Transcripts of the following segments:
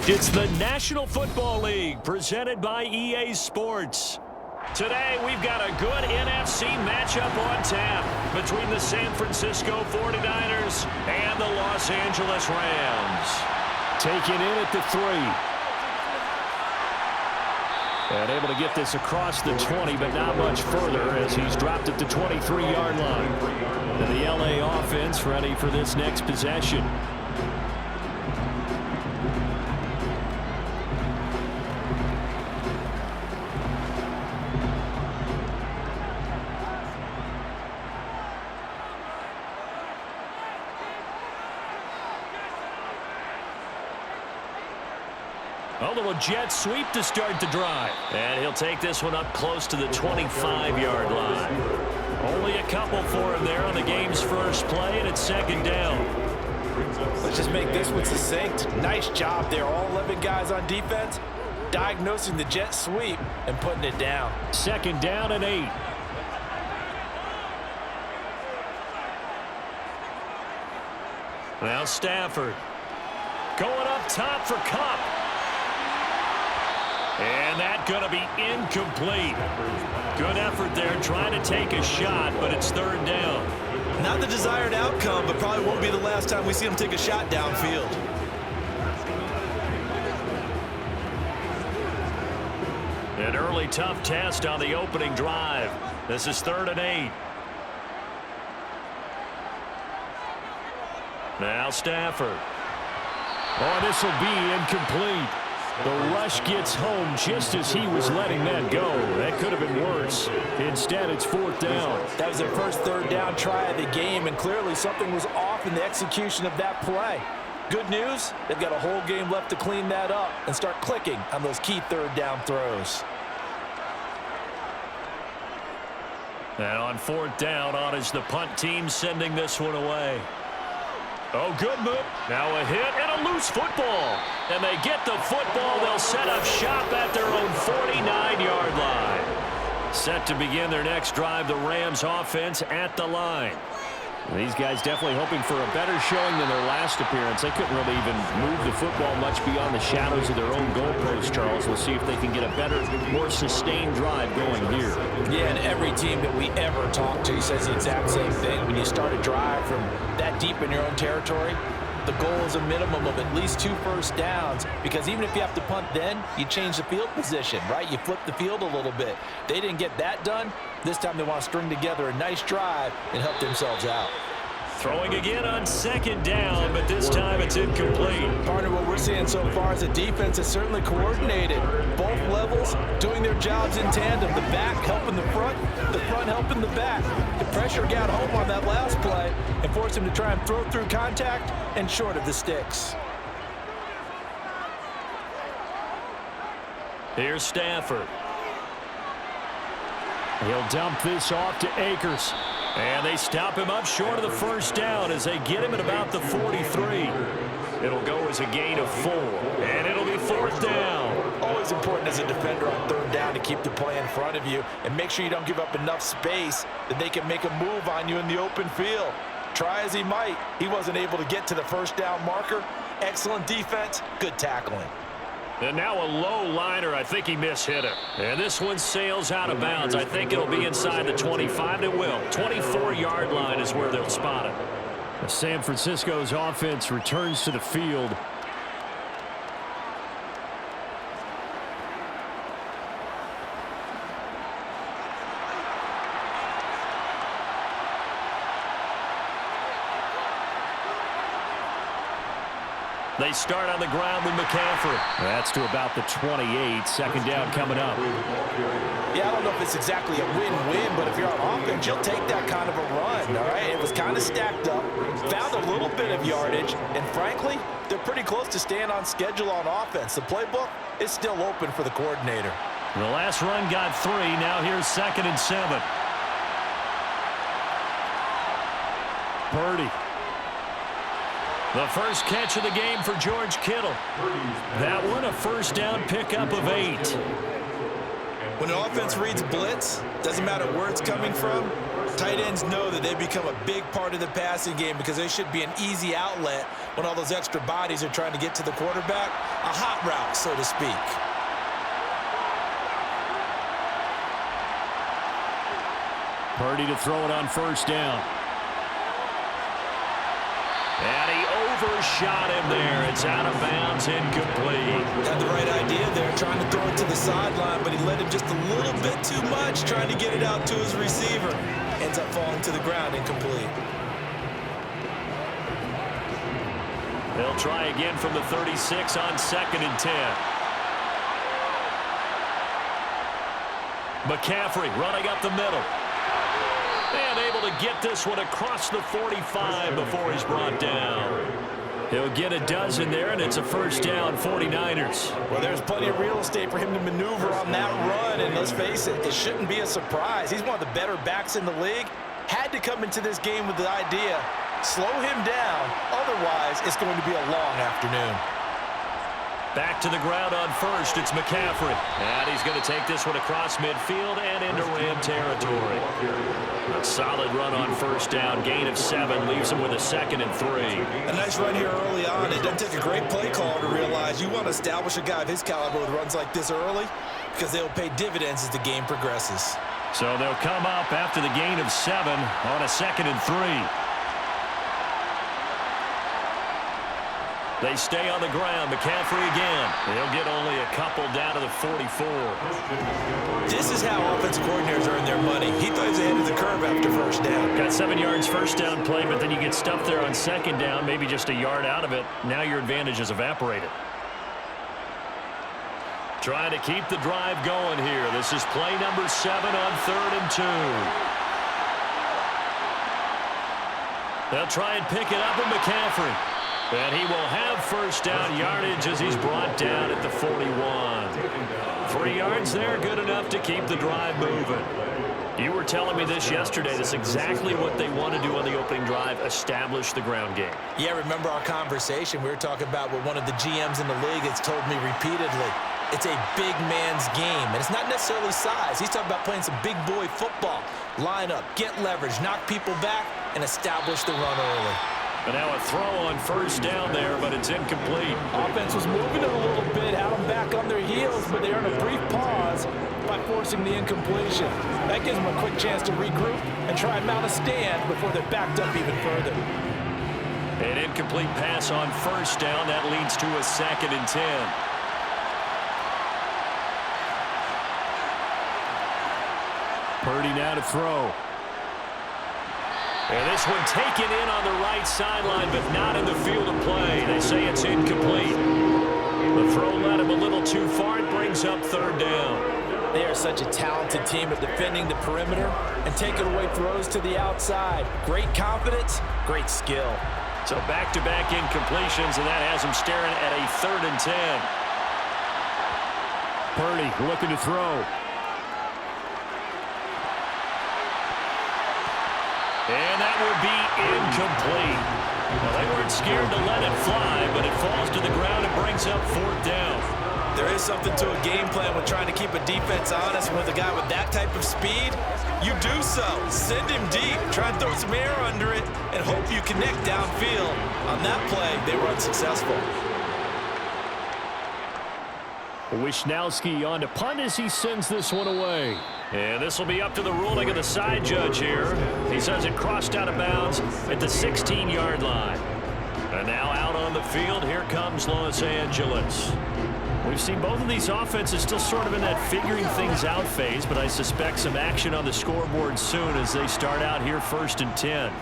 It's the National Football League presented by EA Sports. Today, we've got a good NFC matchup on tap between the San Francisco 49ers and the Los Angeles Rams. Taken in at the 3. And able to get this across the 20, but not much further as he's dropped at the 23-yard line. And the LA offense ready for this next possession. A little jet sweep to start the drive. And he'll take this one up close to the 25-yard line. Only a couple for him there on the game's first play, and it's second down. Let's just make this one succinct. Nice job there. All 11 guys on defense diagnosing the jet sweep and putting it down. Second down and 8. Now Stafford going up top for Cup. And that's going to be incomplete. Good effort there trying to take a shot, but it's third down. Not the desired outcome, but probably won't be the last time we see him take a shot downfield. An early tough test on the opening drive. This is third and 8. Now Stafford. Oh, this will be incomplete. The rush gets home just as he was letting that go. That could have been worse. Instead, it's fourth down. That was their first third down try of the game, and clearly something was off in the execution of that play. Good news, they've got a whole game left to clean that up and start clicking on those key third down throws. And on fourth down, on is the punt team sending this one away. Oh, good move. Now a hit and a loose football. And they get the football. They'll set up shop at their own 49-yard line. Set to begin their next drive, the Rams offense at the line. These guys definitely hoping for a better showing than their last appearance. They couldn't really even move the football much beyond the shadows of their own goalpost, Charles. We'll see if they can get a better, more sustained drive going here. Yeah, and every team that we ever talk to says the exact same thing. When you start a drive from that deep in your own territory, the goal is a minimum of at least 2 first downs, because even if you have to punt then, you change the field position, right? You flip the field a little bit. They didn't get that done. This time they want to string together a nice drive and help themselves out. Throwing again on second down, but this time it's incomplete. Partner, what we're seeing so far is a defense is certainly coordinated. Both levels doing their jobs in tandem. The back helping the front helping the back. The pressure got home on that last play and forced him to try and throw through contact and short of the sticks. Here's Stafford. He'll dump this off to Akers. And they stop him up short of the first down as they get him at about the 43. It'll go as a gain of 4. And it'll be fourth down. Always important as a defender on third down to keep the play in front of you and make sure you don't give up enough space that they can make a move on you in the open field. Try as he might, he wasn't able to get to the first down marker. Excellent defense, good tackling. And now a low liner. I think he mishit it. And this one sails out of bounds. I think it'll be inside the 25. It will. 24-yard line is where they'll spot it. San Francisco's offense returns to the field. They start on the ground with McCaffrey. That's to about the 28. Second down coming up. Yeah, I don't know if it's exactly a win-win, but if you're on offense, you'll take that kind of a run, all right? It was kind of stacked up, found a little bit of yardage, and frankly, they're pretty close to staying on schedule on offense. The playbook is still open for the coordinator. The last run got 3. Now here's 2nd and 7. Purdy. The first catch of the game for George Kittle. That one a first down pickup of 8. When an offense reads blitz, doesn't matter where it's coming from, Tight ends know that they become a big part of the passing game because they should be an easy outlet when all those extra bodies are trying to get to the quarterback. A hot route, so to speak. Purdy to throw it on first down. And he overshot him there. It's out of bounds, incomplete. Had the right idea there, trying to throw it to the sideline, but he let him just a little bit too much, trying to get it out to his receiver. Ends up falling to the ground, incomplete. They'll try again from the 36 on 2nd and 10. McCaffrey running up the middle. And able to get this one across the 45 before he's brought down. He'll get a dozen there, and it's a first down, 49ers. Well, there's plenty of real estate for him to maneuver on that run, and let's face it, it shouldn't be a surprise. He's one of the better backs in the league. Had to come into this game with the idea, slow him down, otherwise it's going to be a long afternoon. Back to the ground on first, it's McCaffrey. And he's going to take this one across midfield and into Ram territory. A solid run on first down, gain of 7, leaves him with a 2nd and 3. A nice run here early on. It doesn't take a great play caller to realize you want to establish a guy of his caliber with runs like this early because they'll pay dividends as the game progresses. So they'll come up after the gain of 7 on a 2nd and 3. They stay on the ground. McCaffrey again. He'll get only a couple down to the 44. This is how offensive coordinators earn their money. He thought he was ahead of the curve after first down. Got 7 yards first down play, but then you get stuffed there on 2nd down, maybe just a yard out of it. Now your advantage is evaporated. Trying to keep the drive going here. This is play number 7 on 3rd and 2. They'll try and pick it up with McCaffrey. And he will have first down yardage as he's brought down at the 41. 3 yards there, good enough to keep the drive moving. You were telling me this yesterday. That's exactly what they want to do on the opening drive, establish the ground game. Yeah, remember our conversation? We were talking about what one of the GMs in the league has told me repeatedly. It's a big man's game, and it's not necessarily size. He's talking about playing some big boy football. Line up, get leverage, knock people back, and establish the run early. But now a throw on first down there, but it's incomplete. Offense was moving it a little bit, had them back on their heels, but they earned a brief pause by forcing the incompletion. That gives them a quick chance to regroup and try and mount a stand before they're backed up even further. An incomplete pass on first down. That leads to a 2nd and 10. Purdy now to throw. And this one taken in on the right sideline, but not in the field of play. They say it's incomplete. The throw led him a little too far. It brings up 3rd down. They are such a talented team at defending the perimeter and taking away throws to the outside. Great confidence, great skill. So back-to-back incompletions, and that has him staring at a 3rd and 10. Purdy looking to throw. And that will be incomplete. Well, they weren't scared to let it fly, but it falls to the ground and brings up 4th down. There is something to a game plan with trying to keep a defense honest. With a guy with that type of speed, you do so. Send him deep. Try and throw some air under it and hope you connect downfield. On that play, they were unsuccessful. Wisnowski on to punt as he sends this one away. And this will be up to the ruling of the side judge here. He says it crossed out of bounds at the 16-yard line. And now out on the field, here comes Los Angeles. We've seen both of these offenses still sort of in that figuring things out phase, but I suspect some action on the scoreboard soon as they start out here 1st and 10.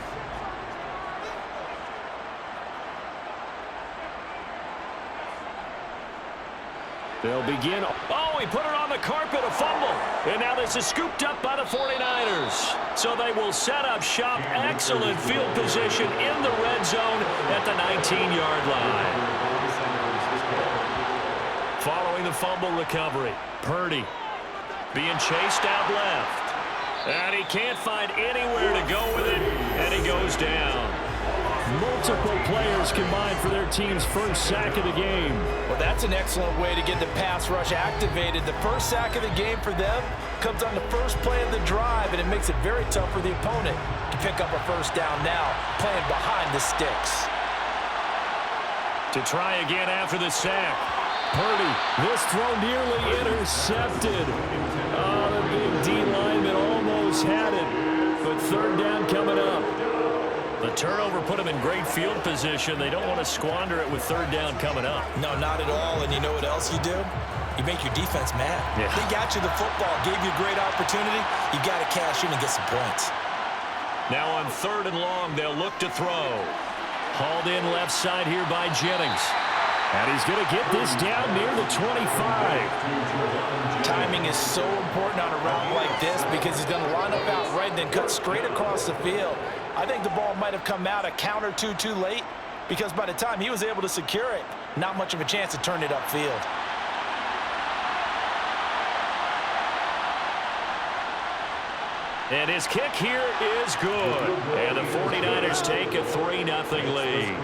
They'll begin. Oh, he put it on the carpet, a fumble. And now this is scooped up by the 49ers. So they will set up shop. Excellent field position in the red zone at the 19-yard line. Following the fumble recovery, Purdy being chased out left. And he can't find anywhere to go with it, and he goes down. Multiple players combined for their team's first sack of the game. Well, that's an excellent way to get the pass rush activated. The first sack of the game for them comes on the first play of the drive, and it makes it very tough for the opponent to pick up a first down now, playing behind the sticks. To try again after the sack. Purdy, this throw nearly intercepted. Oh, the big D lineman almost had it, but third down coming up. The turnover put them in great field position. They don't want to squander it with third down coming up. No, not at all. And you know what else you do? You make your defense mad. Yeah. They got you the football, gave you a great opportunity. You got to cash in and get some points. Now on 3rd and long, they'll look to throw. Hauled in left side here by Jennings. And he's going to get this down near the 25. Timing is so important on a route like this because he's going to line up out right and then cut straight across the field. I think the ball might have come out a count or two too late because by the time he was able to secure it, not much of a chance to turn it upfield. And his kick here is good. And the 49ers take a 3-0 lead.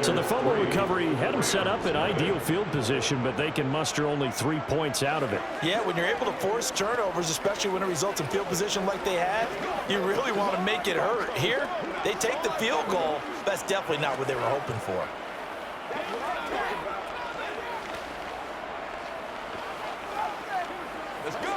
So the fumble recovery had them set up in ideal field position, but they can muster only 3 points out of it. Yeah, when you're able to force turnovers, especially when it results in field position like they had, you really want to make it hurt. Here, they take the field goal. That's definitely not what they were hoping for. Let's go.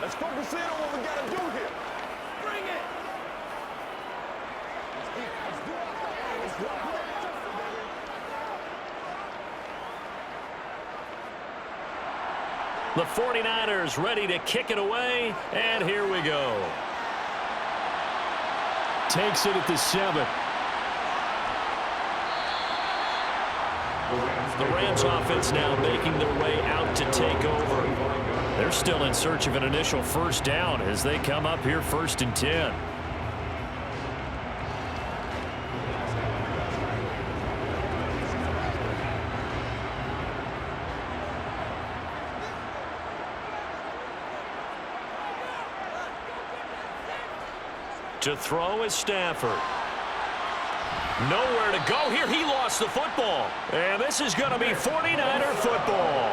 Let's focus in on what we got to do here. Bring it. Let's do it. Let's do it. The 49ers ready to kick it away, and here we go. Takes it at the 7. The Rams offense now making their way out to take over. They're still in search of an initial first down as they come up here 1st and 10. To throw is Stafford. Nowhere to go here. He lost the football. And this is going to be 49er football.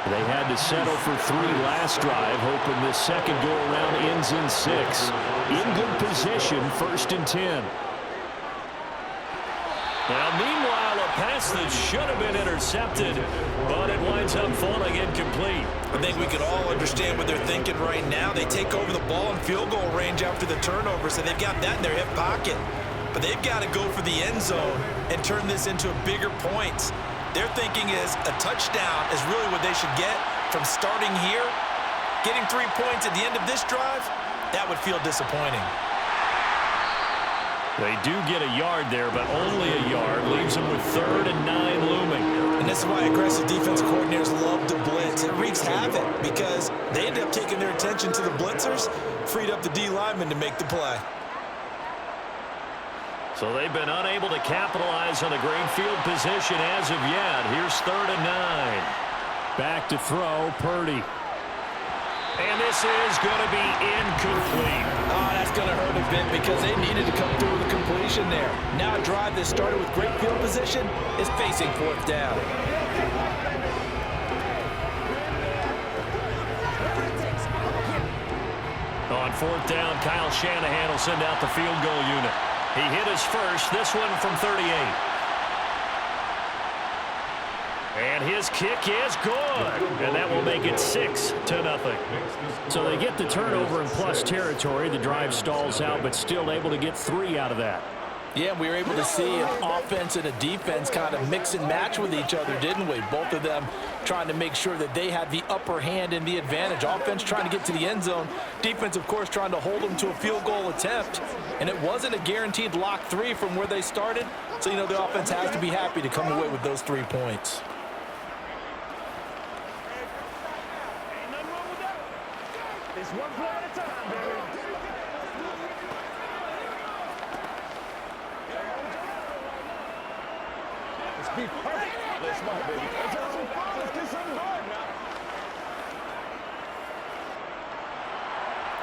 They had to settle for 3 last drive, hoping this second go-around ends in 6. In good position, 1st and 10. Now, meanwhile, a pass that should have been intercepted, but it winds up falling incomplete. I think we could all understand what they're thinking right now. They take over the ball in field goal range after the turnover, so they've got that in their hip pocket. But they've got to go for the end zone and turn this into a bigger points. Their thinking is a touchdown is really what they should get from starting here. Getting 3 points at the end of this drive, that would feel disappointing. They do get a yard there, but only a yard. Leaves them with 3rd and 9 looming. And this is why aggressive defensive coordinators love to blitz. It wreaks havoc because they end up taking their attention to the blitzers, freed up the D lineman to make the play. So they've been unable to capitalize on the great field position as of yet. Here's 3rd and 9. Back to throw, Purdy. And this is going to be incomplete. Oh, that's going to hurt a bit because they needed to come through with a completion there. Now a drive that started with great field position is facing 4th down. On 4th down, Kyle Shanahan will send out the field goal unit. He hit his first, this one from 38. And his kick is good. And that will make it 6-0. So they get the turnover in plus territory. The drive stalls out, but still able to get 3 out of that. Yeah, we were able to see an offense and a defense kind of mix and match with each other, didn't we? Both of them trying to make sure that they had the upper hand and the advantage. Offense trying to get to the end zone. Defense, of course, trying to hold them to a field goal attempt. And it wasn't a guaranteed lock 3 from where they started. So, you know, the offense has to be happy to come away with those 3 points. It's one play at a time, baby. Let's be perfect. Let's go, baby. Let's have some fun. Let's get something going now.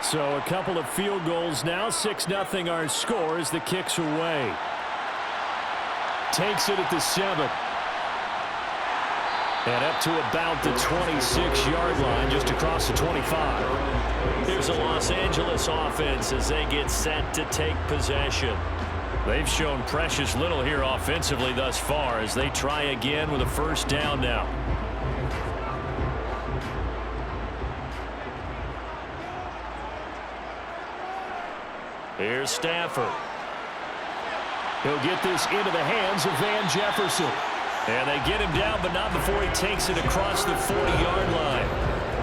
So a couple of field goals now. 6-0 our score as the kick's away. Takes it at the 7. And up to about the 26-yard line, just across the 25. Here's a Los Angeles offense as they get set to take possession. They've shown precious little here offensively thus far as they try again with a first down now. Here's Stafford. He'll get this into the hands of Van Jefferson. And they get him down, but not before he takes it across the 40-yard line.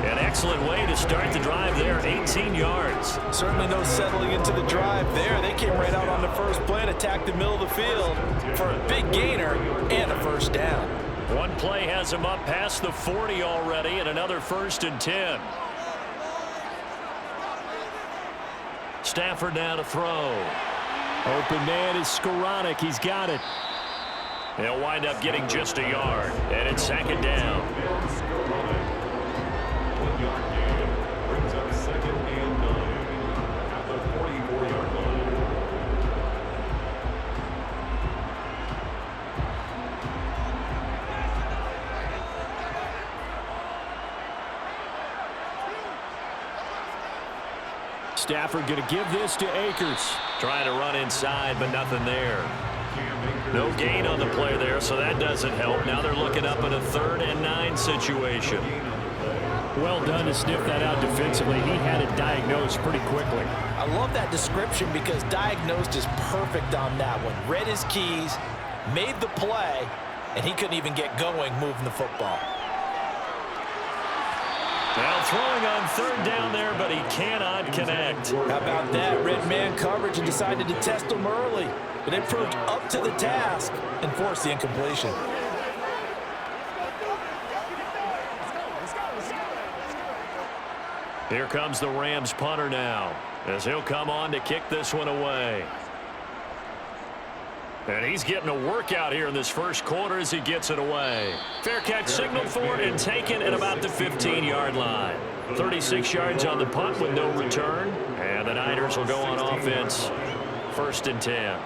An excellent way to start the drive there, 18 yards. Certainly no settling into the drive there. They came right out on the first play and attacked the middle of the field for a big gainer and a first down. One play has him up past the 40 already, and another 1st and 10. Stafford now to throw. Open man is Skoranek. He's got it. He'll wind up getting just a yard, and it's 2nd down. 1 yard gain brings up 2nd and 9 at the 44-yard line. Stafford going to give this to Akers. Trying to run inside, but nothing there. No gain on the play there, so that doesn't help. Now they're looking up at a 3rd and 9 situation. Well done to sniff that out defensively. He had it diagnosed pretty quickly. I love that description because diagnosed is perfect on that one. Read his keys, made the play, and he couldn't even get going moving the football. Now throwing on 3rd down there, but he cannot connect. How about that? Red man coverage and decided to test him early. But they proved up to the task and forced the incompletion. Here comes the Rams punter now as he'll come on to kick this one away. And he's getting a workout here in this first quarter as he gets it away. Fair catch signaled for and taken at about the 15-yard line. 36 yards on the punt with no return. And the Niners will go on offense. 1st and 10.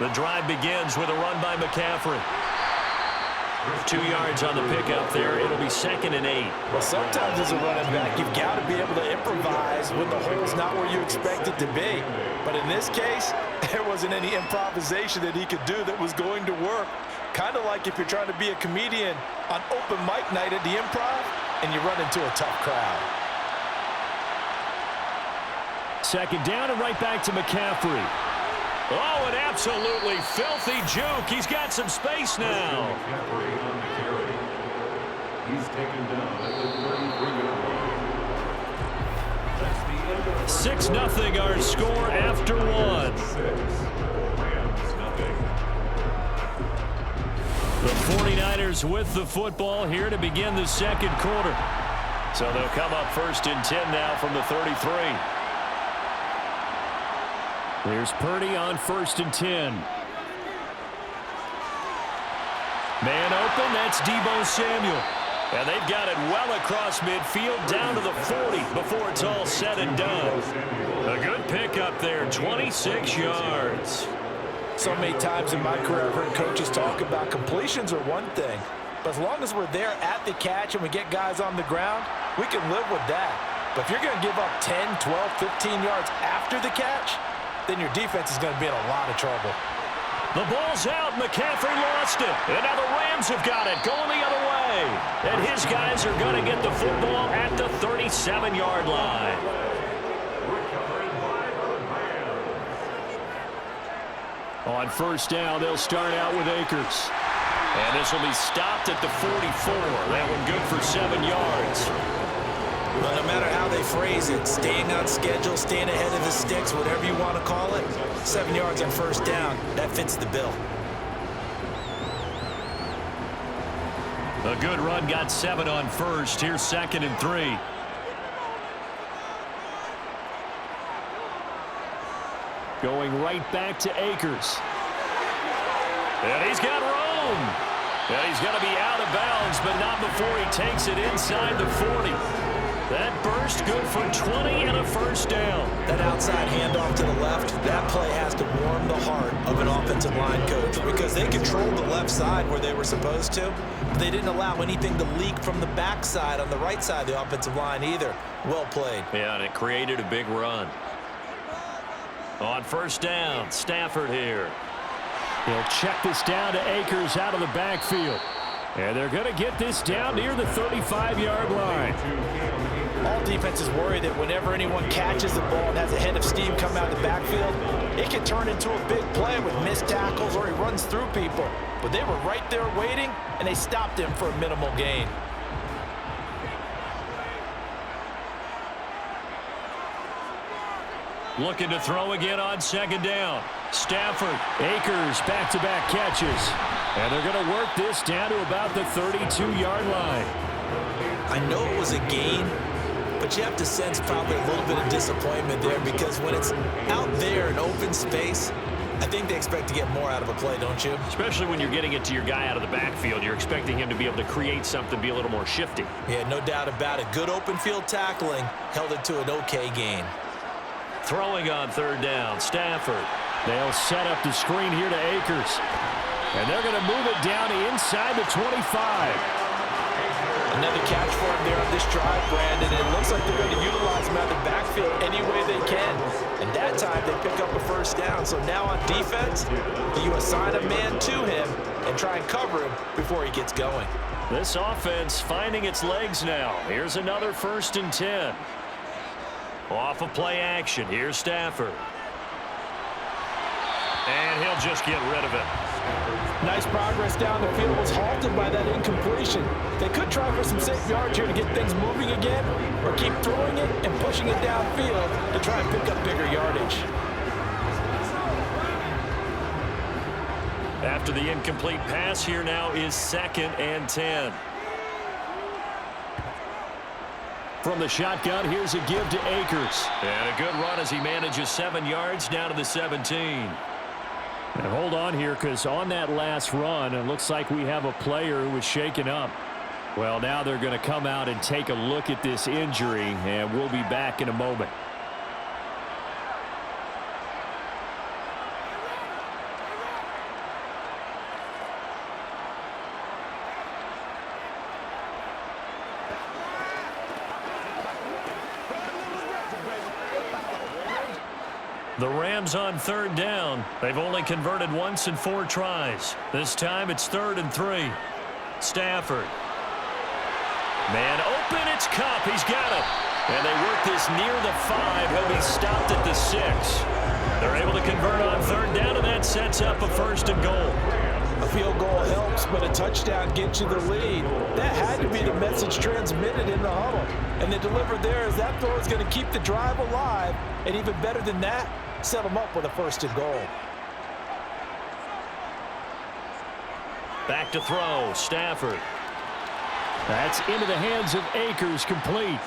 The drive begins with a run by McCaffrey. 2 yards on the pickup there. It'll be 2nd and 8. Well, sometimes as a running back, you've got to be able to improvise when the hole's not where you expect it to be. But in this case, there wasn't any improvisation that he could do that was going to work. Kind of like if you're trying to be a comedian on open mic night at the Improv and you run into a tough crowd. 2nd down and right back to McCaffrey. Oh, an absolutely filthy juke. He's got some space now. McCaffrey on the carry. He's taken down at the 33-yard line. That's the end of 6-0 our score after 1. Rams nothing. The 49ers with the football here to begin the 2nd quarter. So they'll come up 1st and 10 now from the 33. Here's Purdy on 1st and 10. Man open, that's Deebo Samuel. And they've got it well across midfield down to the 40 before it's all said and done. A good pickup there, 26 yards. So many times in my career, I've heard coaches talk about completions are one thing. But as long as we're there at the catch and we get guys on the ground, we can live with that. But if you're going to give up 10, 12, 15 yards after the catch, then your defense is going to be in a lot of trouble. The ball's out. McCaffrey lost it. And now the Rams have got it going the other way. And his guys are going to get the football at the 37-yard line. On 1st down, they'll start out with Akers. And this will be stopped at the 44. That one good for 7 yards. Well, no matter how they phrase it, staying on schedule, staying ahead of the sticks, whatever you want to call it, 7 yards on 1st down, that fits the bill. A good run, got 7 on first. Here's 2nd and 3. Going right back to Akers. And he's got room. And he's going to be out of bounds, but not before he takes it inside the 40. That burst good for 20 and a first down. That outside handoff to the left, that play has to warm the heart of an offensive line coach because they controlled the left side where they were supposed to. But they didn't allow anything to leak from the backside on the right side of the offensive line either. Well played. Yeah, and it created a big run. On first down, Stafford here. He'll check this down to Akers out of the backfield. And they're going to get this down near the 35-yard line. All defenses worry that whenever anyone catches the ball and has a head of steam come out of the backfield, it can turn into a big play with missed tackles or he runs through people. But they were right there waiting, and they stopped him for a minimal gain. Looking to throw again on 2nd down. Stafford, Akers, back-to-back catches. And they're going to work this down to about the 32-yard line. I know it was a gain, but you have to sense probably a little bit of disappointment there because when it's out there in open space, I think they expect to get more out of a play, don't you? Especially when you're getting it to your guy out of the backfield. You're expecting him to be able to create something, be a little more shifty. Yeah, no doubt about it. Good open field tackling held it to an okay gain. Throwing on 3rd down, Stafford. They'll set up the screen here to Akers. And they're going to move it down to inside the 25. Another catch for him there on this drive, Brandon. And it looks like they're going to utilize him out of the backfield any way they can. And that time they pick up a first down. So now on defense, you assign a man to him and try and cover him before he gets going. This offense finding its legs now. Here's another 1st and 10. Off of play action. Here's Stafford. And he'll just get rid of it. Nice progress down the field was halted by that incompletion. They could try for some safe yards here to get things moving again, or keep throwing it and pushing it downfield to try and pick up bigger yardage. After the incomplete pass, here now is 2nd and 10. From the shotgun, here's a give to Akers. And a good run as he manages 7 yards down to the 17. And hold on here, because on that last run, it looks like we have a player who was shaken up. Well, now they're going to come out and take a look at this injury, and we'll be back in a moment. The Rams on 3rd down. They've only converted once in 4 tries. This time it's 3rd and 3. Stafford. Man open, it's Cup. He's got it. And they work this near the 5. He'll be stopped at the 6. They're able to convert on 3rd down, and that sets up a 1st and goal. A field goal helps, but a touchdown gets you the lead. That had to be the message transmitted in the huddle. And they delivered there as that throw is going to keep the drive alive. And even better than that, set them up with a 1st and goal. Back to throw, Stafford. That's into the hands of Akers, complete.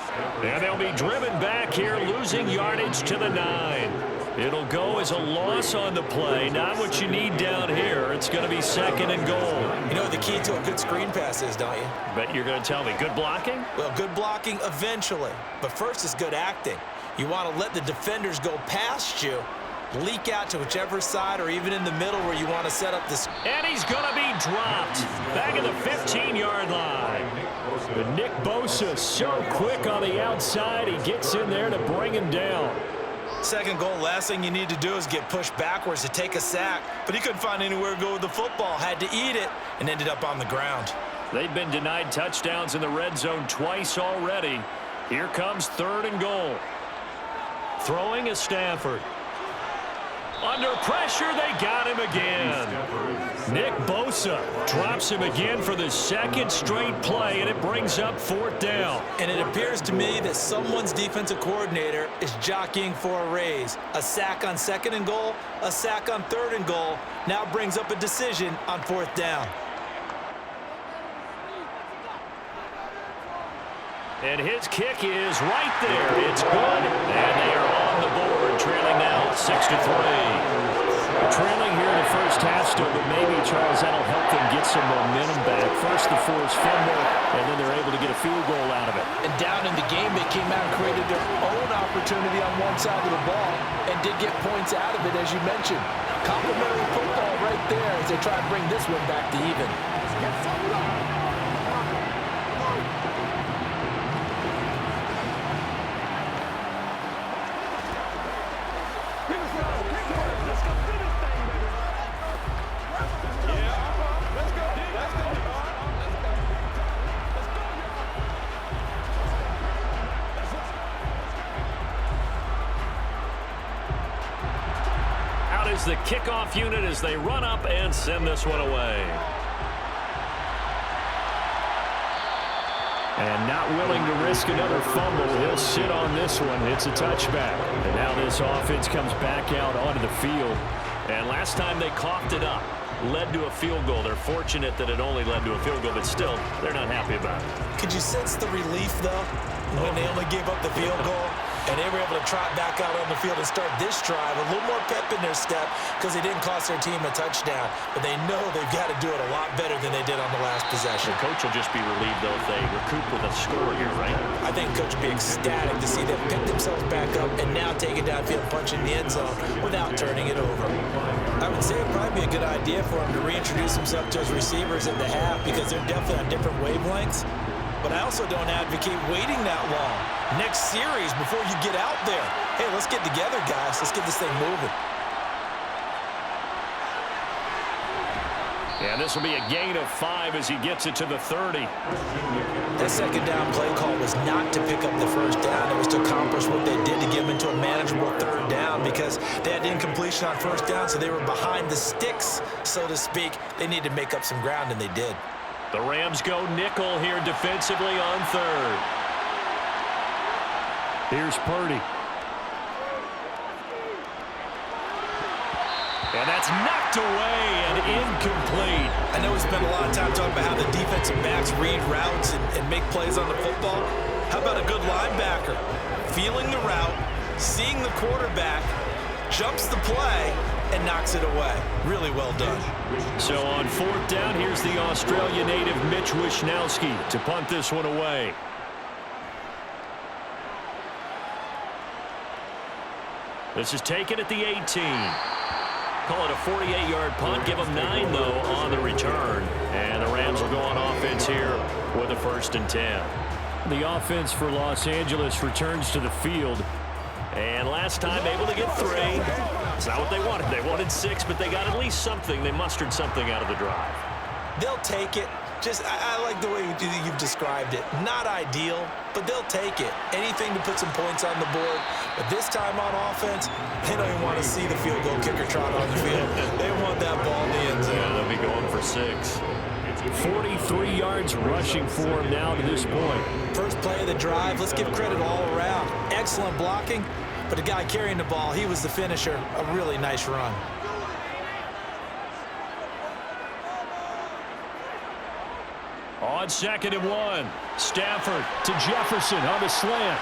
And they'll be driven back here, losing yardage to the 9. It'll go as a loss on the play. Not what you need down here. It's going to be 2nd and goal. You know what the key to a good screen pass is, don't you? Bet you're going to tell me. Good blocking? Well, good blocking eventually. But first is good acting. You want to let the defenders go past you, leak out to whichever side or even in the middle where you want to set up this. And he's going to be dropped back at the 15-yard line. But Nick Bosa so quick on the outside. He gets in there to bring him down. 2nd goal, last thing you need to do is get pushed backwards to take a sack. But he couldn't find anywhere to go with the football. Had to eat it and ended up on the ground. They've been denied touchdowns in the red zone twice already. Here comes 3rd and goal. Throwing is Stafford. Under pressure, they got him again. Nick Bosa drops him again for the 2nd straight play, and it brings up 4th down. And it appears to me that someone's defensive coordinator is jockeying for a raise. A sack on 2nd and goal, a sack on 3rd and goal, now brings up a decision on 4th down. And his kick is right there. It's good. And they are on the board, trailing now 6-3. They're trailing here in the first half still, but maybe, Charles, that'll help them get some momentum back. First the forced fumble, and then they're able to get a field goal out of it. And down in the game, they came out and created their own opportunity on one side of the ball and did get points out of it, as you mentioned. Complimentary football right there as they try to bring this one back to even. The kickoff unit as they run up and send this one away. And not willing to risk another fumble, he'll sit on this one. It's a touchback. And now this offense comes back out onto the field. And last time they coughed it up, led to a field goal. They're fortunate that it only led to a field goal, but still, they're not happy about it. Could you sense the relief, though, when they only gave up the field goal? And they were able to trot back out on the field and start this drive. A little more pep in their step because they didn't cost their team a touchdown. But they know they've got to do it a lot better than they did on the last possession. The coach will just be relieved, though, if they recoup with a score here, right? I think coach will be ecstatic to see them pick themselves back up and now take it downfield, punch in the end zone without turning it over. I would say it would probably be a good idea for him to reintroduce himself to his receivers at the half because they're definitely on different wavelengths. But I also don't advocate waiting that long. Next series, before you get out there, hey, let's get together, guys. Let's get this thing moving. And this will be a gain of 5 as he gets it to the 30. That second down play call was not to pick up the first down. It was to accomplish what they did to get them into a manageable third down because they had incompletion on first down, so they were behind the sticks, so to speak. They needed to make up some ground, and they did. The Rams go nickel here defensively on third. Here's Purdy. And that's knocked away and incomplete. I know we spent a lot of time talking about how the defensive backs read routes and make plays on the football. How about a good linebacker? Feeling the route, seeing the quarterback, jumps the play, and knocks it away. Really well done. So on fourth down, here's the Australia native Mitch Wishnowsky to punt this one away. This is taken at the 18. Call it a 48-yard punt. Give them 9, though, on the return. And the Rams will go on offense here with a 1st and 10. The offense for Los Angeles returns to the field. And last time, able to get 3. It's not what they wanted. They wanted 6, but they got at least something. They mustered something out of the drive. They'll take it. Just, I like the way you've described it. Not ideal, but they'll take it. Anything to put some points on the board. But this time on offense, they don't even want to see the field goal kicker trot on the field. They want that ball in the end zone. Yeah, they'll be going for 6. 43 yards rushing for him now to this point. First play of the drive, let's give credit all around. Excellent blocking, but the guy carrying the ball, he was the finisher. A really nice run. On 2nd and 1, Stafford to Jefferson on the slant.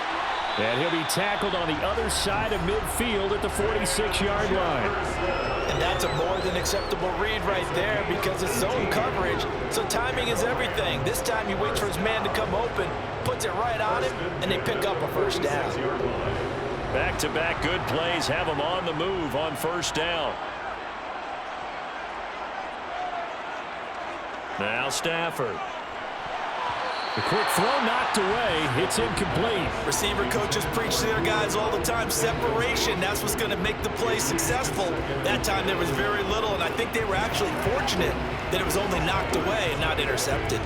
And he'll be tackled on the other side of midfield at the 46-yard line. And that's a more than acceptable read right there because it's zone coverage, so timing is everything. This time he waits for his man to come open, puts it right on him, and they pick up a 1st down. Back-to-back good plays have him on the move on 1st down. Now Stafford. The quick throw knocked away. It's incomplete. Receiver coaches preach to their guys all the time. Separation, that's what's going to make the play successful. That time there was very little, and I think they were actually fortunate that it was only knocked away and not intercepted.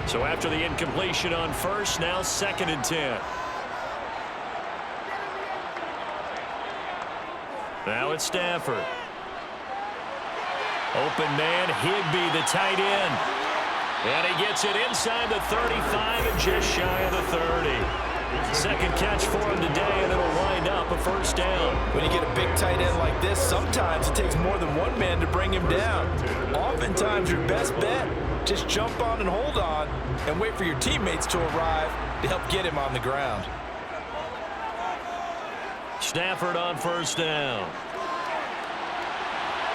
So after the incompletion on 1st, now 2nd and 10. Now it's Stafford. Open man, Higbee, the tight end. And he gets it inside the 35 and just shy of the 30. Second catch for him today, and it'll wind up a 1st down. When you get a big tight end like this, sometimes it takes more than one man to bring him down. Oftentimes, your best bet Just jump on and hold on and wait for your teammates to arrive to help get him on the ground. Stafford on first down.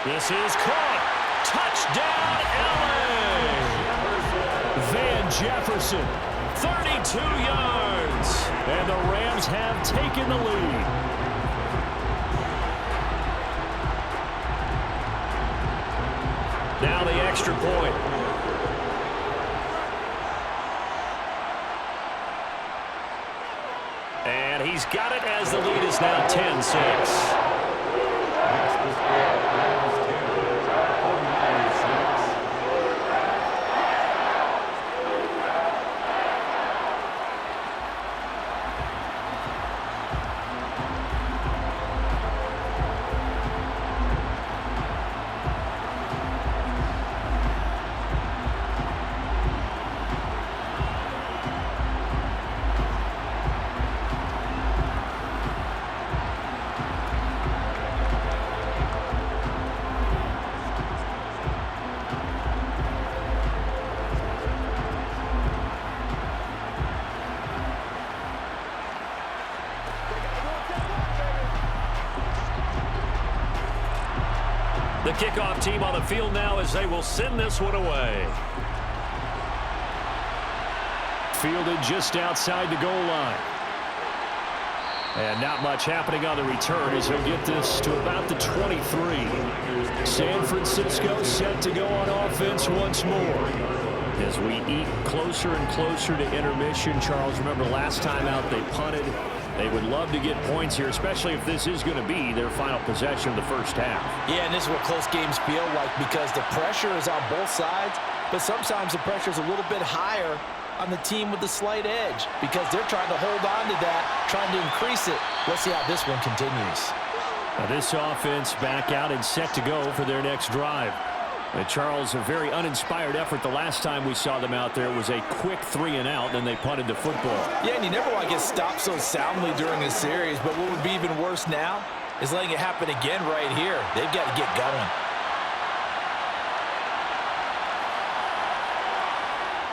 This is caught. Touchdown, LA! Van Jefferson, 32 yards. And the Rams have taken the lead. Now the extra point. And he's got it as the lead is now 10-6. The kickoff team on the field now as they will send this one away. Fielded just outside the goal line. And not much happening on the return as he'll get this to about the 23. San Francisco set to go on offense once more. As we eat closer and closer to intermission, Charles, remember last time out they punted. They would love to get points here, especially if this is going to be their final possession of the first half. Yeah, and this is what close games feel like because the pressure is on both sides, but sometimes the pressure is a little bit higher on the team with the slight edge because they're trying to hold on to that, trying to increase it. Let's see how this one continues. Now this offense back out and set to go for their next drive. Charles, a very uninspired effort the last time we saw them out there. It was a quick 3-and-out, and they punted the football. Yeah, and you never want to get stopped so soundly during a series, but what would be even worse now is letting it happen again right here. They've got to get going.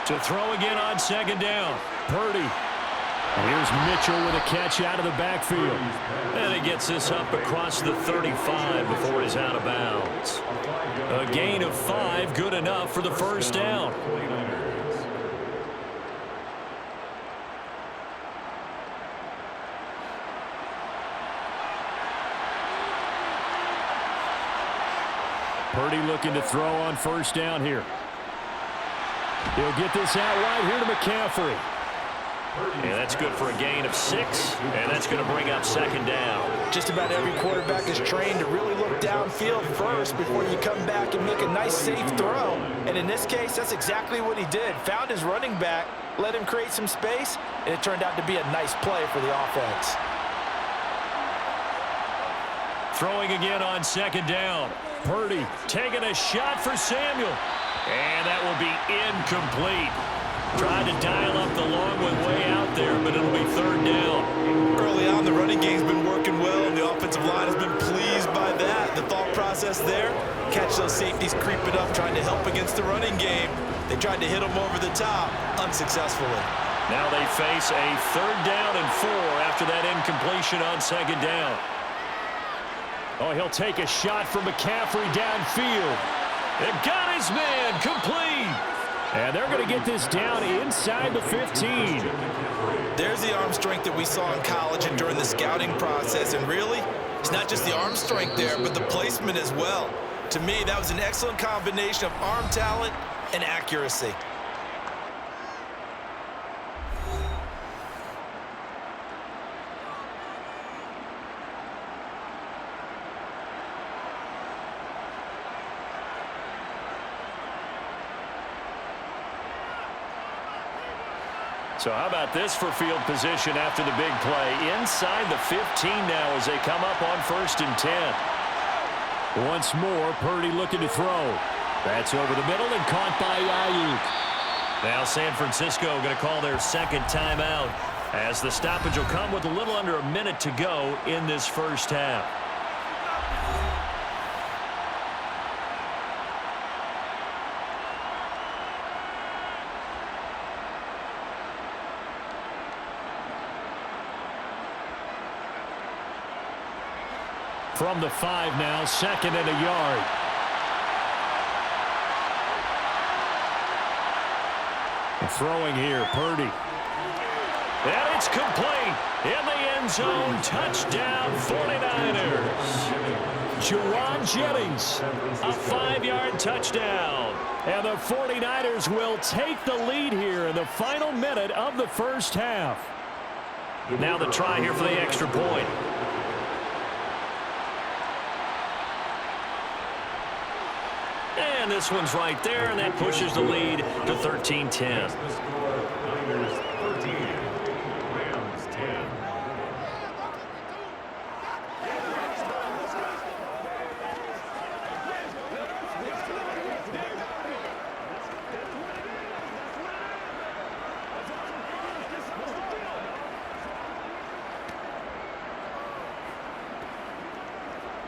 To throw again on second down. Purdy. And here's Mitchell with a catch out of the backfield. And he gets this up across the 35 before he's out of bounds. A gain of 5, good enough for the first down. Purdy looking to throw on first down here. He'll get this out right here to McCaffrey. And that's good for a gain of 6, and that's going to bring up second down. Just about every quarterback is trained to really look downfield first before you come back and make a nice, safe throw. And in this case, that's exactly what he did. Found his running back, let him create some space, and it turned out to be a nice play for the offense. Throwing again on second down. Purdy taking a shot for Samuel. And that will be incomplete. Tried to dial up the long way out there, but it'll be third down. Early on, the running game's been working well, and the offensive line has been pleased by that. The thought process there, catch those safeties creeping up, trying to help against the running game. They tried to hit them over the top, unsuccessfully. Now they face a third down and 4 after that incompletion on second down. Oh, he'll take a shot from McCaffrey downfield. They've got his man complete. And they're going to get this down inside the 15. There's the arm strength that we saw in college and during the scouting process. And really, it's not just the arm strength there, but the placement as well. To me, that was an excellent combination of arm talent and accuracy. So how about this for field position after the big play? Inside the 15 now as they come up on 1st and 10. Once more, Purdy looking to throw. That's over the middle and caught by Ayuk. Now San Francisco going to call their second timeout as the stoppage will come with a little under a minute to go in this first half. From the 5 now, 2nd and a yard. Throwing here, Purdy. And it's complete. In the end zone, touchdown 49ers. Juwan Jennings, a 5-yard touchdown. And the 49ers will take the lead here in the final minute of the first half. Now the try here for the extra point. And this one's right there, and that pushes the lead to 13-10. Niners 13, Rams 10.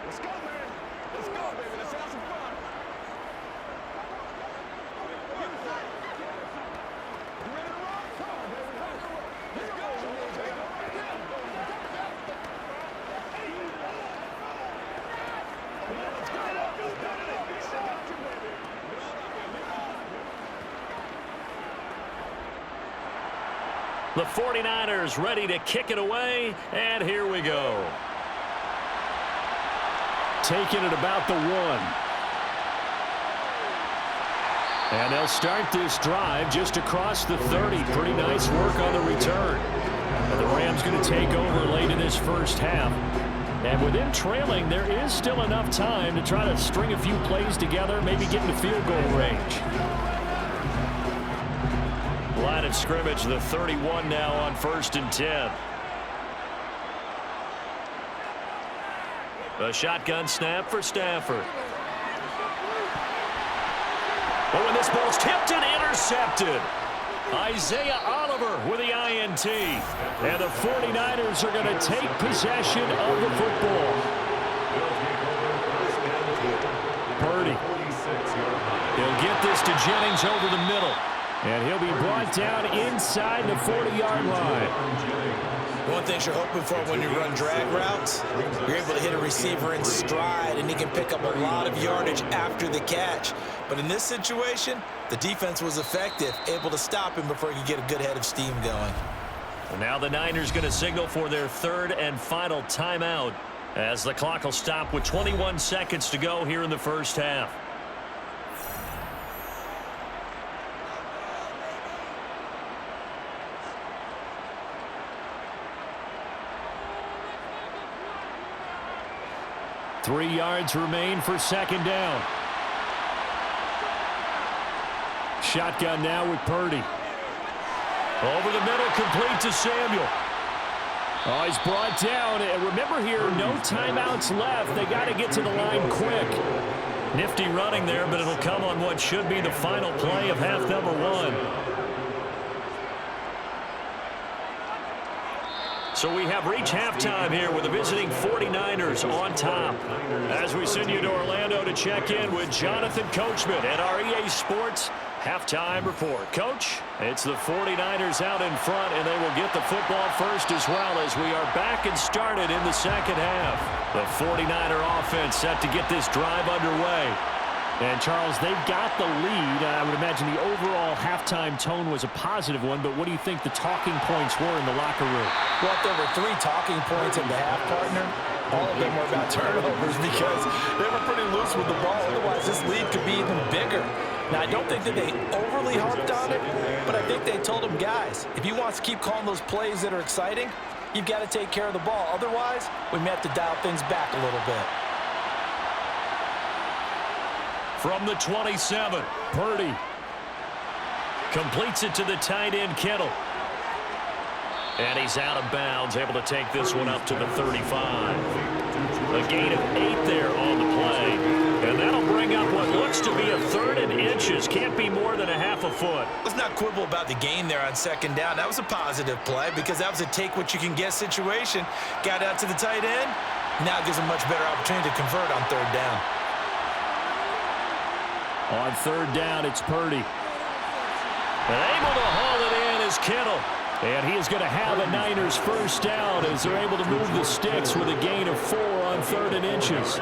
Let's go, man. Let's go, baby. Let's have some fun. You ready to rock? Come on, baby. Let's go. The 49ers ready to kick it away, and here we go. Taking it about the 1. And they'll start this drive just across the 30. Pretty nice work on the return. And the Rams going to take over late in this first half. And with them trailing, there is still enough time to try to string a few plays together, maybe get into field goal range. Line of scrimmage, the 31 now on 1st and 10. A shotgun snap for Stafford. Oh, and this ball's tipped and intercepted. Isaiah Oliver with the INT. And the 49ers are going to take possession of the football. Purdy. He'll get this to Jennings over the middle. And he'll be brought down inside the 40-yard line. One thing you're hoping for when you run drag routes, you're able to hit a receiver in stride, and he can pick up a lot of yardage after the catch. But in this situation, the defense was effective, able to stop him before he could get a good head of steam going. And now the Niners going to signal for their 3rd and final timeout as the clock will stop with 21 seconds to go here in the first half. Three yards remain for 2nd down. Shotgun now with Purdy. Over the middle, complete to Samuel. Oh, he's brought down. And remember here, no timeouts left. They got to get to the line quick. Nifty running there, but it'll come on what should be the final play of half number 1. So we have reached halftime here with the visiting 49ers on top. As we send you to Orlando to check in with Jonathan Coachman at our EA Sports Halftime Report. Coach, it's the 49ers out in front, and they will get the football first as well as we are back and started in the second half. The 49er offense set to get this drive underway. And, Charles, they've got the lead. I would imagine the overall halftime tone was a positive one, but what do you think the talking points were in the locker room? Well, if there were 3 talking points in the half, partner, all of them were about turnovers because they were pretty loose with the ball. Otherwise, this lead could be even bigger. Now, I don't think that they overly harped on it, but I think they told them, guys, if you want to keep calling those plays that are exciting, you've got to take care of the ball. Otherwise, we may have to dial things back a little bit. From the 27, Purdy completes it to the tight end, Kittle. And he's out of bounds, able to take this one up to the 35. A gain of 8 there on the play. And that'll bring up what looks to be a 3rd and inches. Can't be more than a half a foot. Let's not quibble about the gain there on 2nd down. That was a positive play because that was a take-what-you-can-get situation. Got out to the tight end. Now it gives a much better opportunity to convert on 3rd down. On 3rd down, it's Purdy. And able to haul it in is Kittle. And he is going to have a Niners first down as they're able to move the sticks with a gain of 4 on 3rd and inches.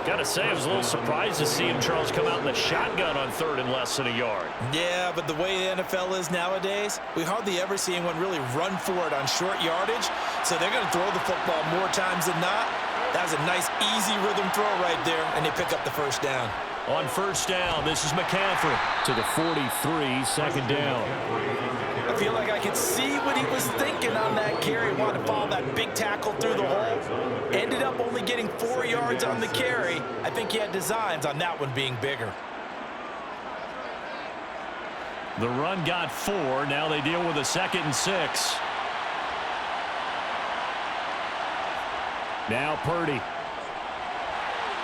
Got to say, I was a little surprised to see him, Charles, come out in the shotgun on 3rd and less than a yard. Yeah, but the way the NFL is nowadays, we hardly ever see anyone really run for it on short yardage. So they're going to throw the football more times than not. That was a nice, easy rhythm throw right there, and they pick up the first down. On first down, this is McCaffrey to the 43, 2nd down. I feel like I could see what he was thinking on that carry. Wanted to follow that big tackle through the hole. Ended up only getting 4 yards on the carry. I think he had designs on that one being bigger. The run got 4. Now they deal with a 2nd and 6. Now Purdy.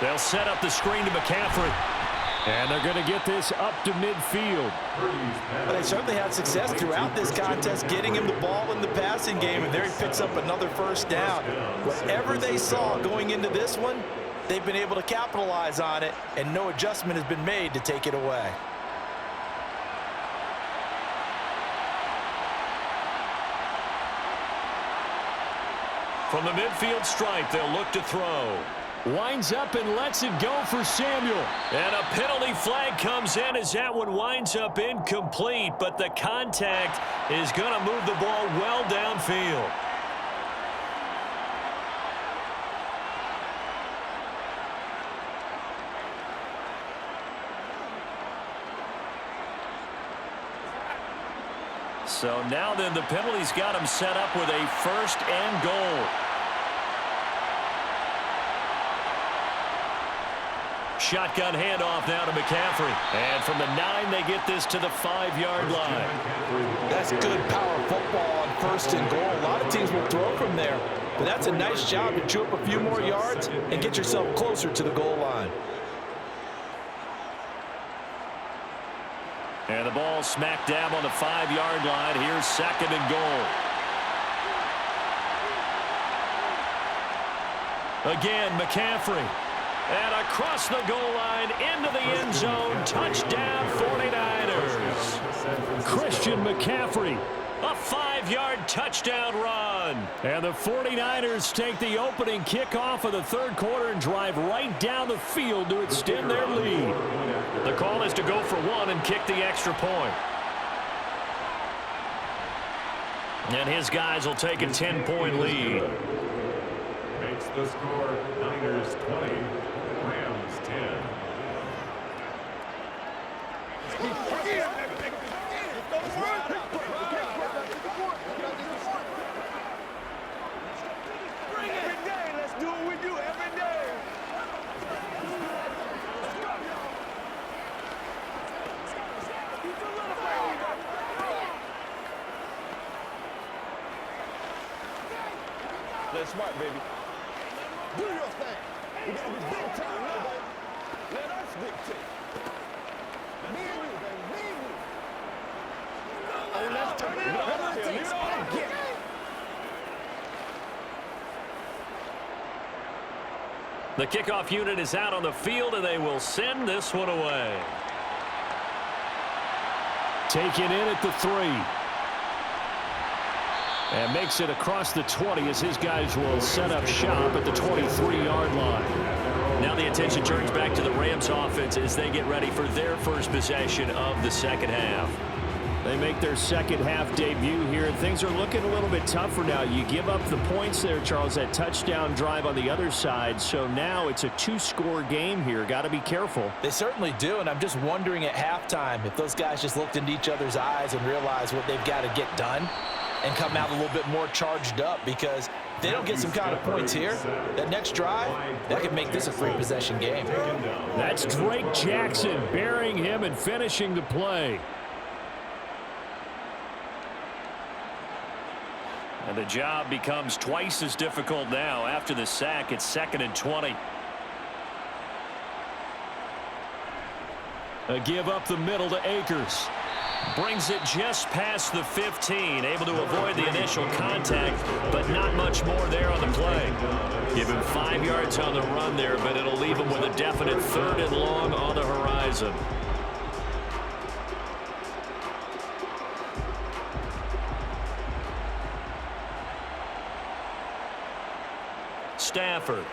They'll set up the screen to McCaffrey. And they're going to get this up to midfield. But they certainly had success throughout this contest, getting him the ball in the passing game, and there he picks up another first down. Whatever they saw going into this one, they've been able to capitalize on it, and no adjustment has been made to take it away. From the midfield stripe, they'll look to throw. Winds up and lets it go for Samuel. And a penalty flag comes in as that one winds up incomplete, but the contact is going to move the ball well downfield. So now then the penalty's got him set up with a 1st and goal. Shotgun handoff now to McCaffrey. And from the 9, they get this to the 5-yard line. That's good power football on 1st and goal. A lot of teams will throw from there, but that's a nice job to chew up a few more yards and get yourself closer to the goal line. And the ball smack dab on the 5-yard line. Here's 2nd and goal. Again, McCaffrey. And across the goal line, into the end zone, touchdown 49ers. Christian McCaffrey, a 5-yard touchdown run. And the 49ers take the opening kickoff of the 3rd quarter and drive right down the field to extend their lead. The call is to go for 1 and kick the extra point. And his guys will take a 10-point lead. Makes the score Niners 20. Rams 10. Every day, let's do what we do every day. Let's smart, baby. Do your thing. We got to be big time now, baby. Let us dictate. Me and you, baby. Me and you. Oh, let's turn it on. Leave it on. Get it. The kickoff unit is out on the field, and they will send this one away. Taken in at the 3. And makes it across the 20 as his guys will set up shop at the 23-yard line. Now the attention turns back to the Rams offense as they get ready for their first possession of the 2nd half. They make their 2nd half debut here, and things are looking a little bit tougher now. You give up the points there, Charles, that touchdown drive on the other side. So now it's a 2-score game here. Got to be careful. They certainly do, and I'm just wondering at halftime if those guys just looked into each other's eyes and realized what they've got to get done and come out a little bit more charged up, because if they don't get some kind of points here, that next drive, that could make this a free possession game. That's Drake Jackson burying him and finishing the play. And the job becomes twice as difficult now. After the sack, it's 2nd and 20. A give up the middle to Akers. Brings it just past the 15. Able to avoid the initial contact, but not much more there on the play. Give him 5 yards on the run there, but it'll leave him with a definite 3rd and long on the horizon. Stafford.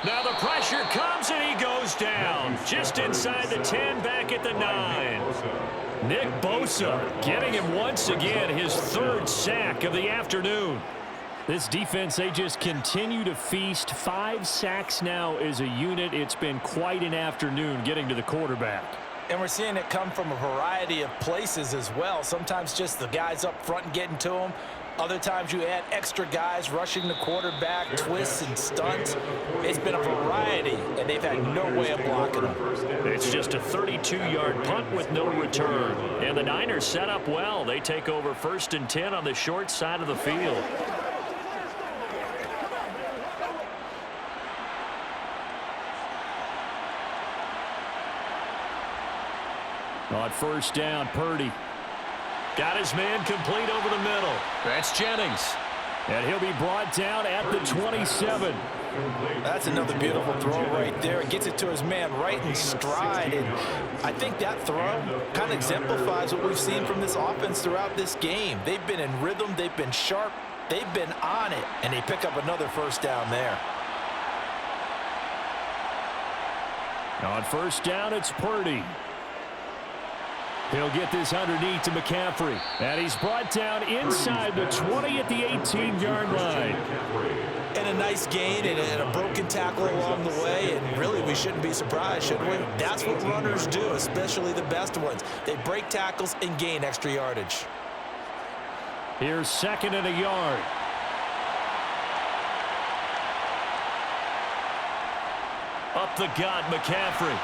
Now the pressure comes, and he goes down. Just inside the 10, back at the 9. Nick Bosa getting him once again, his 3rd sack of the afternoon. This defense, they just continue to feast. 5 sacks now as a unit. It's been quite an afternoon getting to the quarterback. And we're seeing it come from a variety of places as well. Sometimes just the guys up front and getting to him. Other times you add extra guys rushing the quarterback, twists and stunts. It's been a variety, and they've had no way of blocking them. It's just a 32-yard punt with no return. And the Niners set up well. They take over 1st and 10 on the short side of the field. On 1st down, Purdy. Got his man complete over the middle. That's Jennings. And he'll be brought down at the 27. That's another beautiful throw right there. It gets it to his man right in stride. And I think that throw kind of exemplifies what we've seen from this offense throughout this game. They've been in rhythm. They've been sharp. They've been on it. And they pick up another 1st down there. On 1st down, it's Purdy. He'll get this underneath to McCaffrey. And he's brought down inside the 20 at the 18-yard line. And a nice gain and a broken tackle along the way. And really, we shouldn't be surprised, should we? That's what runners do, especially the best ones. They break tackles and gain extra yardage. Here's 2nd and a yard. Up the gut, McCaffrey.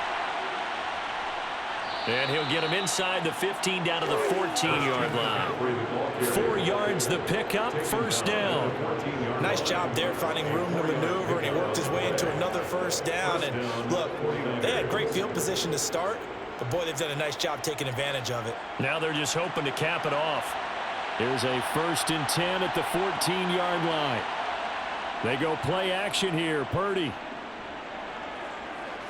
And he'll get him inside the 15 down to the 14-yard line. 4 yards the pickup, 1st down. Nice job there finding room to maneuver, and he worked his way into another 1st down. And look, they had great field position to start, but boy, they've done a nice job taking advantage of it. Now they're just hoping to cap it off. Here's a 1st and 10 at the 14-yard line. They go play action here, Purdy.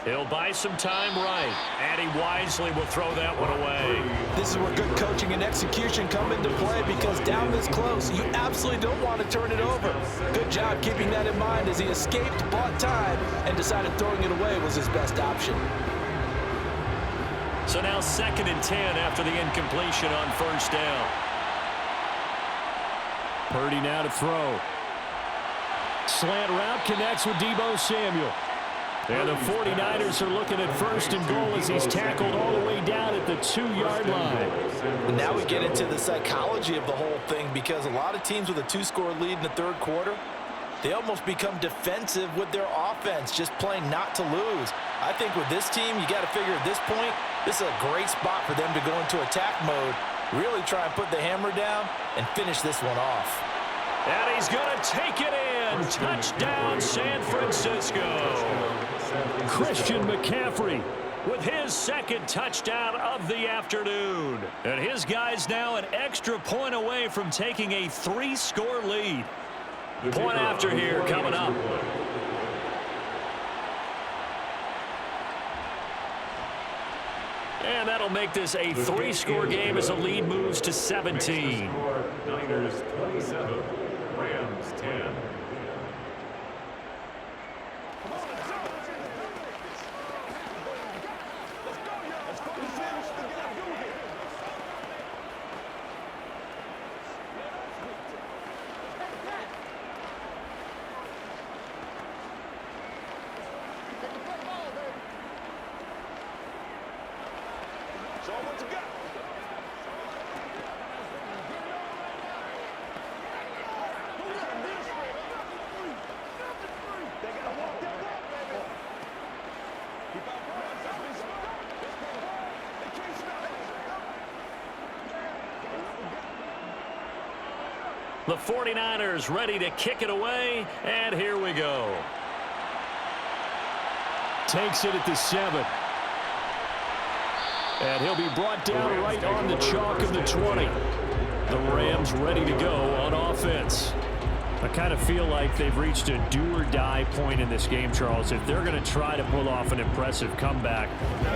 He'll buy some time right, and he wisely will throw that one away. This is where good coaching and execution come into play, because down this close, you absolutely don't want to turn it over. Good job keeping that in mind as he escaped, bought time, and decided throwing it away was his best option. So now 2nd and 10 after the incompletion on 1st down. Purdy now to throw. Slant route connects with Deebo Samuel. And the 49ers are looking at 1st and goal as he's tackled all the way down at the 2-yard line. And now we get into the psychology of the whole thing, because a lot of teams with a 2-score lead in the 3rd quarter, they almost become defensive with their offense, just playing not to lose. I think with this team, you got to figure at this point, this is a great spot for them to go into attack mode, really try and put the hammer down and finish this one off. And he's going to take it in. Touchdown, San Francisco. Christian McCaffrey with his 2nd touchdown of the afternoon. And his guys now an extra point away from taking a 3-score lead. Point after here coming up. And that'll make this a 3-score game as the lead moves to 17. Niners 27, Rams 10. The 49ers ready to kick it away, and here we go. Takes it at the 7. And he'll be brought down right on the chalk of the 20. The Rams ready to go on offense. I kind of feel like they've reached a do-or-die point in this game, Charles. If they're going to try to pull off an impressive comeback,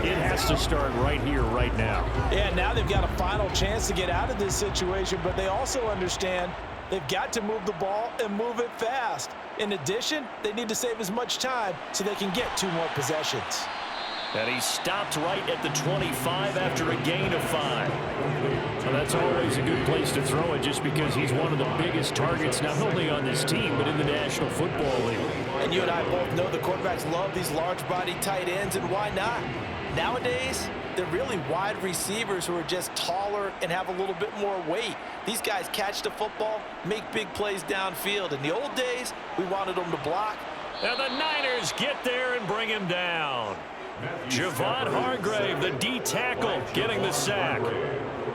it has to start right here, right now. Yeah, now they've got a final chance to get out of this situation, but they also understand They've got to move the ball and move it fast. In addition, they need to save as much time so they can get 2 more possessions. And he stopped right at the 25 after a gain of 5. Well, that's always a good place to throw it just because he's one of the biggest targets not only on this team but in the National Football League. And you and I both know the quarterbacks love these large-body tight ends, and why not? Nowadays, they're really wide receivers who are just taller and have a little bit more weight. These guys catch the football, make big plays downfield. In the old days, we wanted them to block. And the Niners get there and bring him down. Javon Hargrave, the D tackle, getting the sack.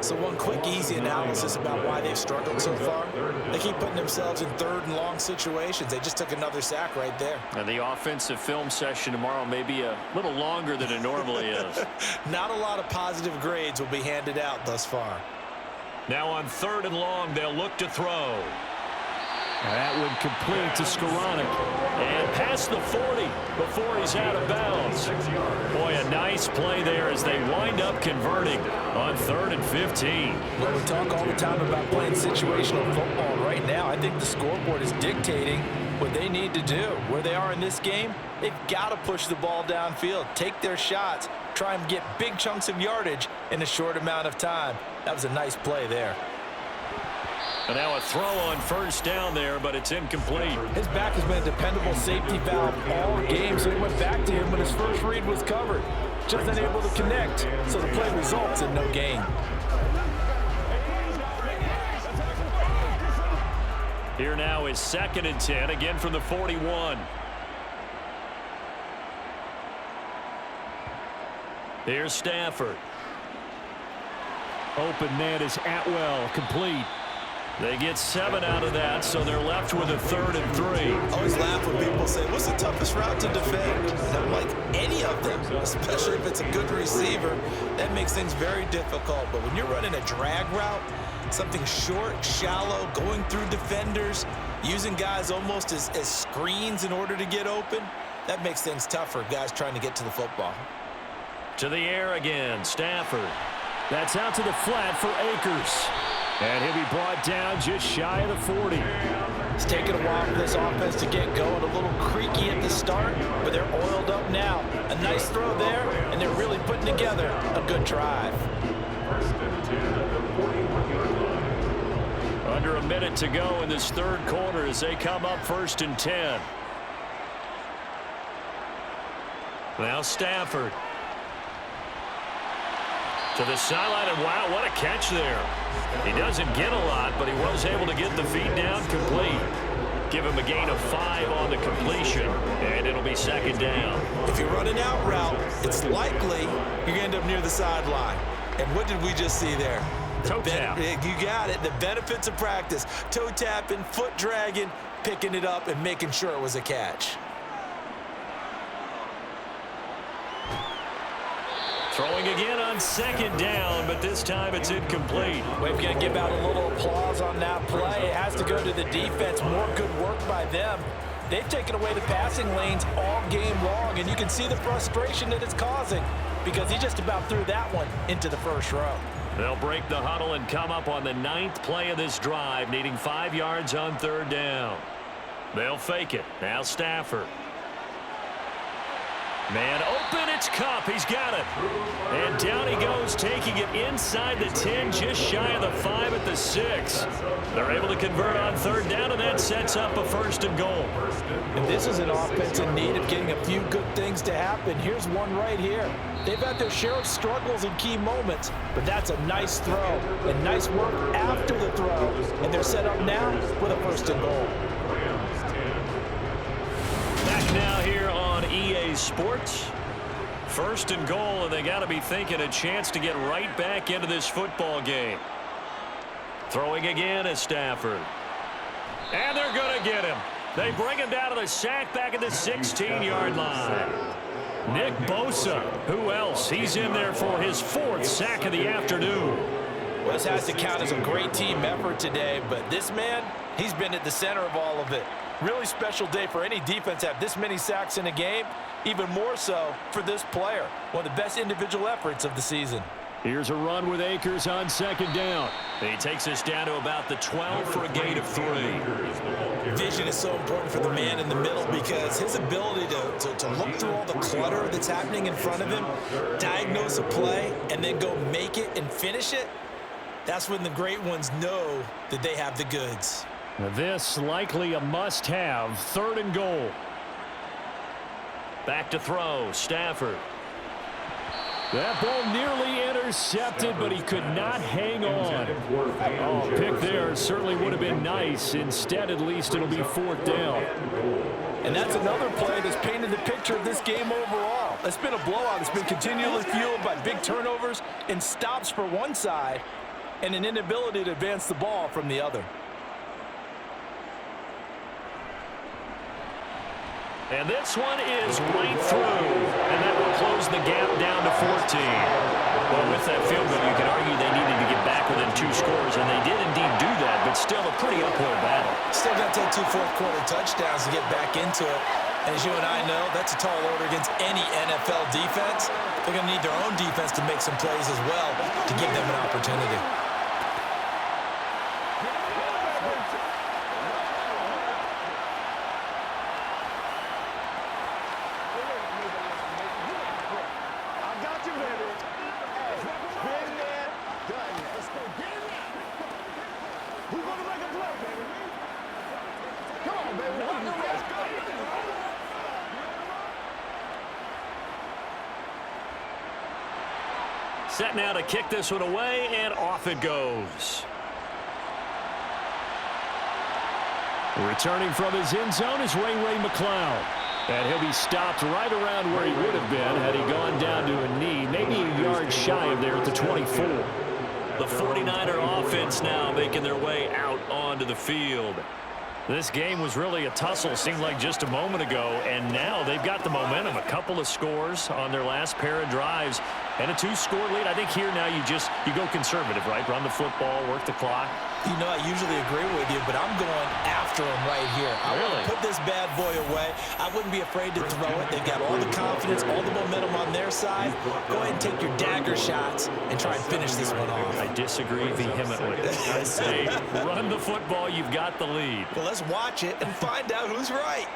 So one quick, easy analysis about why they've struggled so far. They keep putting themselves in 3rd and long situations. They just took another sack right there. And the offensive film session tomorrow may be a little longer than it normally is. Not a lot of positive grades will be handed out thus far. Now on 3rd and long, they'll look to throw. That would complete to Skoranek. And past the 40 before he's out of bounds. Boy, a nice play there as they wind up converting on 3rd and 15. Well, we talk all the time about playing situational football. Right now, I think the scoreboard is dictating what they need to do. Where they are in this game, they've got to push the ball downfield, take their shots, try and get big chunks of yardage in a short amount of time. That was a nice play there. And now a throw on 1st down there, but it's incomplete. His back has been a dependable safety valve all game, so he went back to him when his first read was covered. Just unable to connect, so the play results in no gain. Here now is 2nd and 10, again from the 41. Here's Stafford. Open man is Atwell, complete. They get 7 out of that, so they're left with a 3rd and 3. I always laugh when people say, what's the toughest route to defend? And I'm like, any of them, especially if it's a good receiver, that makes things very difficult. But when you're running a drag route, something short, shallow, going through defenders, using guys almost as screens in order to get open, that makes things tough for guys trying to get to the football. To the air again, Stafford. That's out to the flat for Akers. And he'll be brought down just shy of the 40. It's taken a while for this offense to get going. A little creaky at the start, but they're oiled up now. A nice throw there, and they're really putting together a good drive. 1st and 10 at the 41-yard line. Under a minute to go in this 3rd quarter as they come up 1st and 10. Now Stafford. To the sideline, and wow, what a catch there. He doesn't get a lot, but he was able to get the feed down complete. Give him a gain of 5 on the completion, and it'll be 2nd down. If you run an out route, it's likely you're going to end up near the sideline. And what did we just see there? Toe tap. You got it. The benefits of practice. Toe tapping, foot dragging, picking it up, and making sure it was a catch. Throwing again on 2nd down, but this time it's incomplete. We're going to give out a little applause on that play. It has to go to the defense. More good work by them. They've taken away the passing lanes all game long, and you can see the frustration that it's causing because he just about threw that one into the 1st row. They'll break the huddle and come up on the 9th play of this drive, needing 5 yards on 3rd down. They'll fake it. Now Stafford. Man open, it's Cup. He's got it. And down he goes, taking it inside the 10, just shy of the 5 at the 6. They're able to convert on 3rd down, and that sets up a 1st and goal. And this is an offense in need of getting a few good things to happen. Here's one right here. They've had their share of struggles in key moments, but that's a nice throw and nice work after the throw. And they're set up now with a 1st and goal. Back now here on EA Sports. 1st and goal, and they got to be thinking a chance to get right back into this football game. Throwing again is Stafford. And they're going to get him. They bring him down to the sack back at the 16-yard line. Nick Bosa, who else? He's in there for his 4th sack of the afternoon. Well, this has to count as a great team effort today, but this man, he's been at the center of all of it. Really special day for any defense to have this many sacks in a game, even more so for this player. One of the best individual efforts of the season. Here's a run with Akers on second down. He takes us down to about the 12 for a gain of 3. Vision is so important for the man in the middle because his ability to look through all the clutter that's happening in front of him, diagnose a play, and then go make it and finish it, that's when the great ones know that they have the goods. This likely a must-have. 3rd and goal. Back to throw, Stafford. That ball nearly intercepted, but he could not hang on. Oh, pick there certainly would have been nice. Instead, at least, it'll be 4th down. And that's another play that's painted the picture of this game overall. It's been a blowout. It's been continually fueled by big turnovers and stops for one side and an inability to advance the ball from the other. And this one is right through, and that will close the gap down to 14. Well, with that field goal, you can argue they needed to get back within 2 scores, and they did indeed do that, but still a pretty uphill battle. Still got to take 2 fourth-quarter touchdowns to get back into it. And as you and I know, that's a tall order against any NFL defense. They're going to need their own defense to make some plays as well to give them an opportunity. Set now to kick this one away, and off it goes. Returning from his end zone is Ray McCloud. And he'll be stopped right around where he would have been had he gone down to a knee, maybe a yard shy of there at the 24. The 49er offense now making their way out onto the field. This game was really a tussle, seemed like just a moment ago, and now they've got the momentum. A couple of scores on their last pair of drives and a 2-score lead. I think here now you go conservative, right? Run the football, work the clock. You know, I usually agree with you, but I'm going after him right here. I want to put this bad boy away. I wouldn't be afraid to throw it. They've got all the confidence, all the momentum on their side. Go ahead and take your dagger shots and try and finish this one off. I disagree vehemently. I say, run the football. You've got the lead. Well, let's watch it and find out who's right.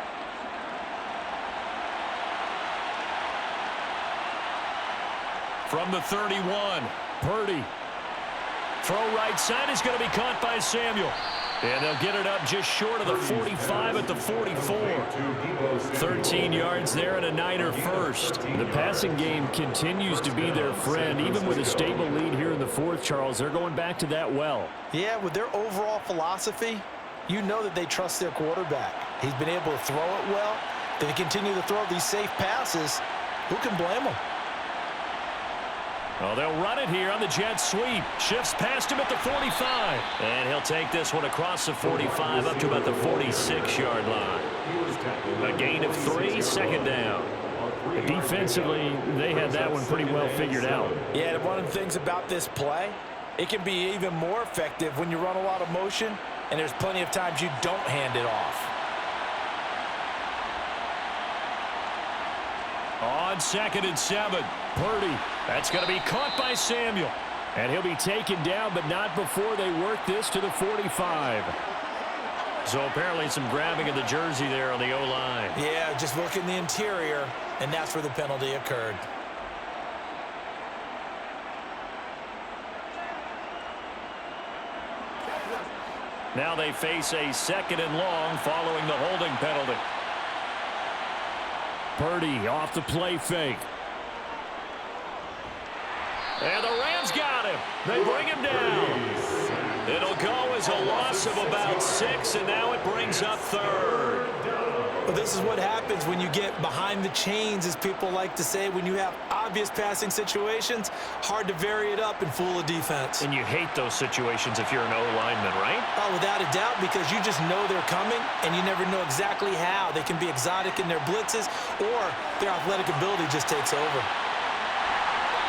From the 31, Purdy. Throw right side is going to be caught by Samuel. And they'll get it up just short of the 45 at the 44. 13 yards there and a Niner first. The passing game continues to be their friend. Even with a stable lead here in the 4th, Charles, they're going back to that well. Yeah, with their overall philosophy, you know that they trust their quarterback. He's been able to throw it well. They continue to throw these safe passes. Who can blame them? Oh, they'll run it here on the jet sweep. Shifts past him at the 45. And he'll take this one across the 45 up to about the 46-yard line. A gain of 3, 2nd down. Defensively, they had that one pretty well figured out. Yeah, one of the things about this play, it can be even more effective when you run a lot of motion, and there's plenty of times you don't hand it off. On 2nd and 7, Purdy. That's going to be caught by Samuel. And he'll be taken down, but not before they work this to the 45. So apparently some grabbing of the jersey there on the O-line. Yeah, just look in the interior, and that's where the penalty occurred. Now they face a 2nd and long following the holding penalty. Purdy off the play fake. And the Rams got him. They bring him down. It'll go as a loss of about 6, and now it brings up 3rd. Well, this is what happens when you get behind the chains, as people like to say. When you have obvious passing situations, hard to vary it up and fool a defense. And you hate those situations if you're an O-lineman, right? Oh, without a doubt, because you just know they're coming, and you never know exactly how. They can be exotic in their blitzes, or their athletic ability just takes over.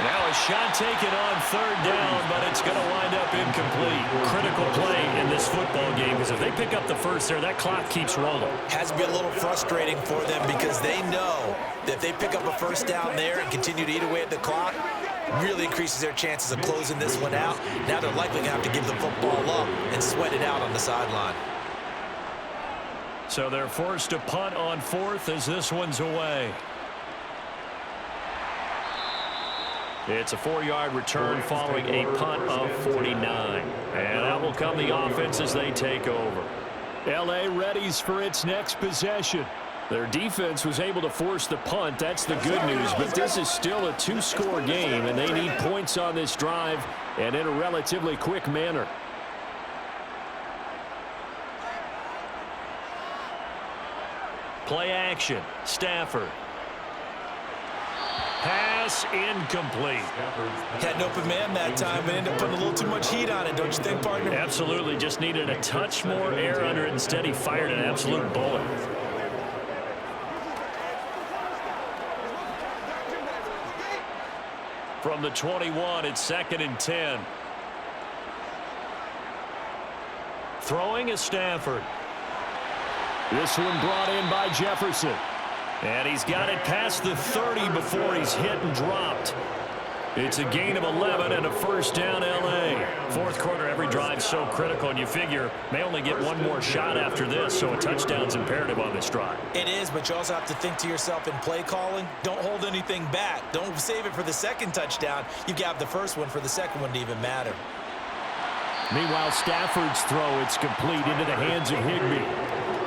Now a shot taken on 3rd down, but it's going to wind up incomplete. Critical play in this football game, because if they pick up the first there, that clock keeps rolling. Has to be a little frustrating for them because they know that if they pick up a first down there and continue to eat away at the clock, Really increases their chances of closing this one out. Now they're likely going to have to give the football up and sweat it out on the sideline. So they're forced to punt on 4th as this one's away. It's a 4-yard return following a punt of 49. And out will come the offense as they take over. L.A. readies for its next possession. Their defense was able to force the punt. That's the good news. But this is still a 2-score game, and they need points on this drive and in a relatively quick manner. Play action. Stafford. Pass incomplete. Had an open man that time, but ended up putting a little too much heat on it, don't you think, partner? Absolutely. Just needed a touch more air under it. Instead, he fired an absolute bullet. From the 21, it's 2nd and 10. Throwing is Stafford. This one brought in by Jefferson. And he's got it past the 30 before he's hit and dropped. It's a gain of 11 and a first down, L.A. Fourth quarter, every drive so critical, and you figure may only get one more shot after this, so a touchdown's imperative on this drive. It is, but you also have to think to yourself in play calling, don't hold anything back. Don't save it for the second touchdown. You've got the first one for the second one to even matter. Meanwhile, Stafford's throw, it's complete into the hands of Higbee.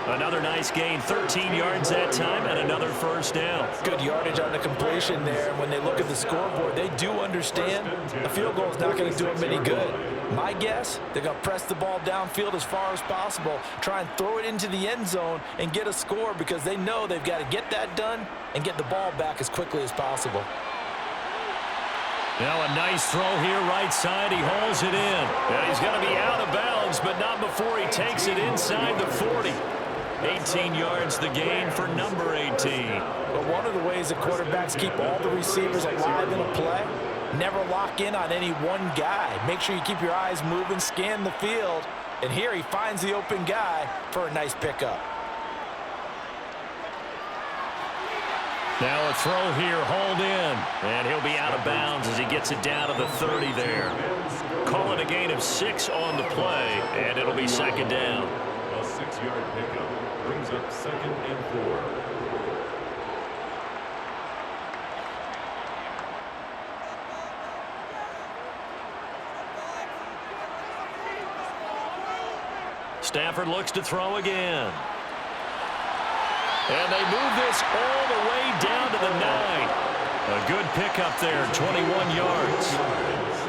Another nice gain, 13 yards that time, and another first down. Good yardage on the completion there. When they look at the scoreboard, they do understand a field goal is not going to do them any good. My guess, they're going to press the ball downfield as far as possible, try and throw it into the end zone and get a score because they know they've got to get that done and get the ball back as quickly as possible. Now a nice throw here, right side. He hauls it in. And he's going to be out of bounds, but not before he takes it inside the 40. 18 yards the gain for number 18. But one of the ways that quarterbacks keep all the receivers alive in a play, never lock in on any one guy. Make sure you keep your eyes moving, scan the field, and here he finds the open guy for a nice pickup. Now a throw here, hauled in, and he'll be out of bounds as he gets it down to the 30 there. Call it a gain of 6 on the play, and it'll be second down. A 6-yard pickup brings up 2nd and 4. Stafford looks to throw again. And they move this all the way down to the 9. A good pickup there, 21 yards.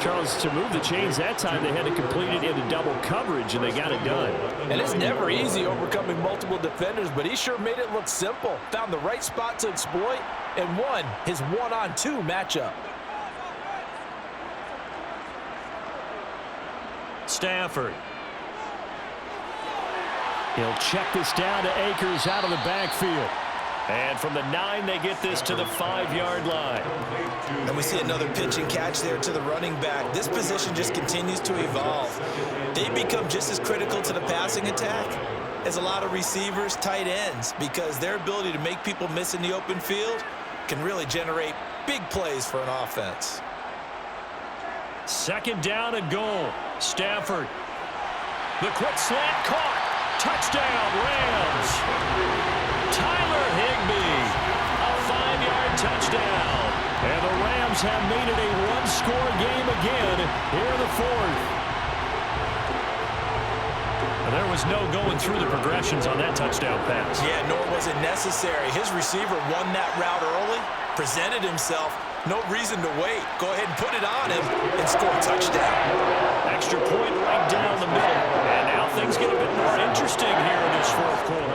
Charles, to move the chains that time, they had to complete it into double coverage, and they got it done. And it's never easy overcoming multiple defenders, but he sure made it look simple. Found the right spot to exploit and won his 1-on-2 matchup. Stafford. He'll check this down to Akers out of the backfield. And from the 9, they get this to the 5-yard line. And we see another pitch and catch there to the running back. This position just continues to evolve. They become just as critical to the passing attack as a lot of receivers, tight ends, because their ability to make people miss in the open field can really generate big plays for an offense. Second down and goal. Stafford. The quick slant caught. Touchdown, Rams. Tyler Higbee, a 5-yard touchdown. And the Rams have made it a 1-score game again here in the 4th. And there was no going through the progressions on that touchdown pass. Yeah, nor was it necessary. His receiver won that route early, presented himself. No reason to wait. Go ahead and put it on him and score a touchdown. Extra point right down the middle. And now things get a bit more interesting here in this 4th quarter.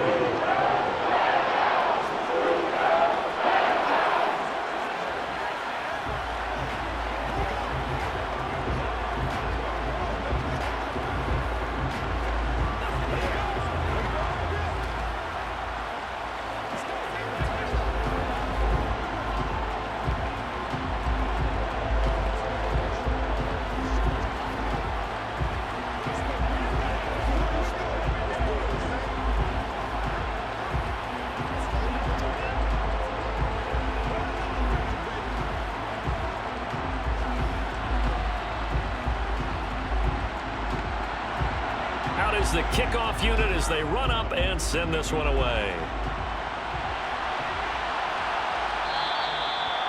kickoff unit as they run up and send this one away.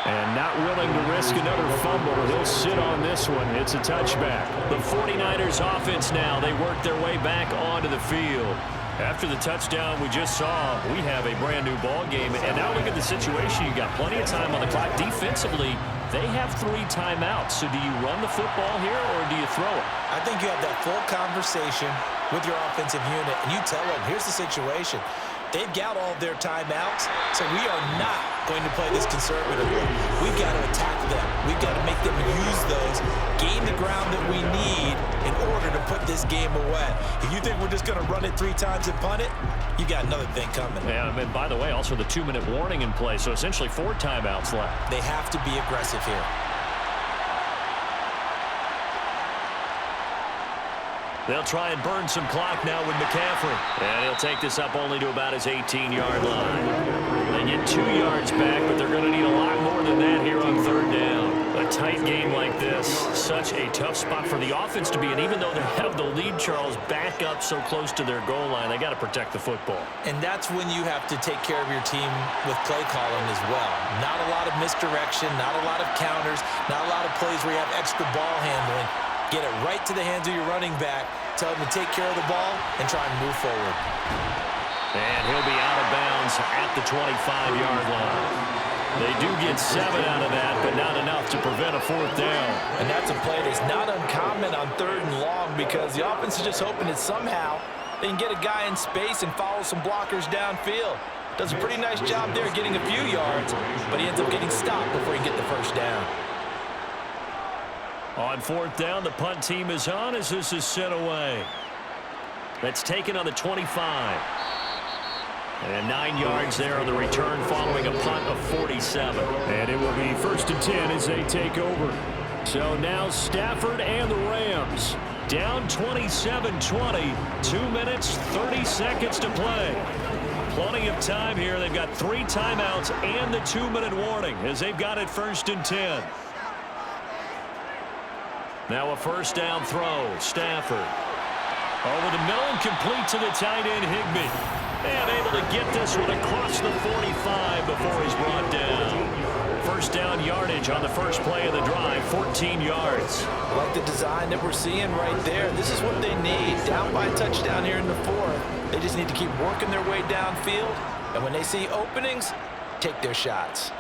And not willing to risk another fumble. He'll sit on this one. It's a touchback. The 49ers offense now. They work their way back onto the field. After the touchdown we just saw, we have a brand new ball game. And now look at the situation. You got plenty of time on the clock. Defensively, they have 3 timeouts. So do you run the football here or do you throw it? I think you have that full conversation with your offensive unit, and you tell them, here's the situation. They've got all their timeouts, so we are not going to play this conservatively. We've got to attack them. We've got to make them use those, gain the ground that we need in order to put this game away. If you think we're just going to run it 3 times and punt it, you got another thing coming. Yeah, and by the way, also the 2-minute warning in play, so essentially 4 timeouts left. They have to be aggressive here. They'll try and burn some clock now with McCaffrey. And he'll take this up only to about his 18-yard line. They get 2 yards back, but they're going to need a lot more than that here on 3rd down. A tight game like this, such a tough spot for the offense to be in. Even though they have the lead, Charles, back up so close to their goal line, they got to protect the football. And that's when you have to take care of your team with play calling as well. Not a lot of misdirection, not a lot of counters, not a lot of plays where you have extra ball handling. Get it right to the hands of your running back. Tell him to take care of the ball and try and move forward. And he'll be out of bounds at the 25-yard line. They do get 7 out of that, but not enough to prevent a 4th down. And that's a play that's not uncommon on 3rd and long because the offense is just hoping that somehow they can get a guy in space and follow some blockers downfield. Does a pretty nice job there getting a few yards, but he ends up getting stopped before he can get the 1st down. On 4th down, the punt team is on as this is sent away. That's taken on the 25. And 9 yards there on the return following a punt of 47. And it will be 1st and 10 as they take over. So now Stafford and the Rams down 27-20. 2 minutes, 30 seconds to play. Plenty of time here. They've got 3 timeouts and the 2-minute warning as they've got it 1st and 10. Now a 1st down throw. Stafford. Over the middle and complete to the tight end, Higbee. And able to get this one across the 45 before he's brought down. 1st down yardage on the first play of the drive, 14 yards. I like the design that we're seeing right there. This is what they need. Down by a touchdown here in the 4th. They just need to keep working their way downfield. And when they see openings, take their shots.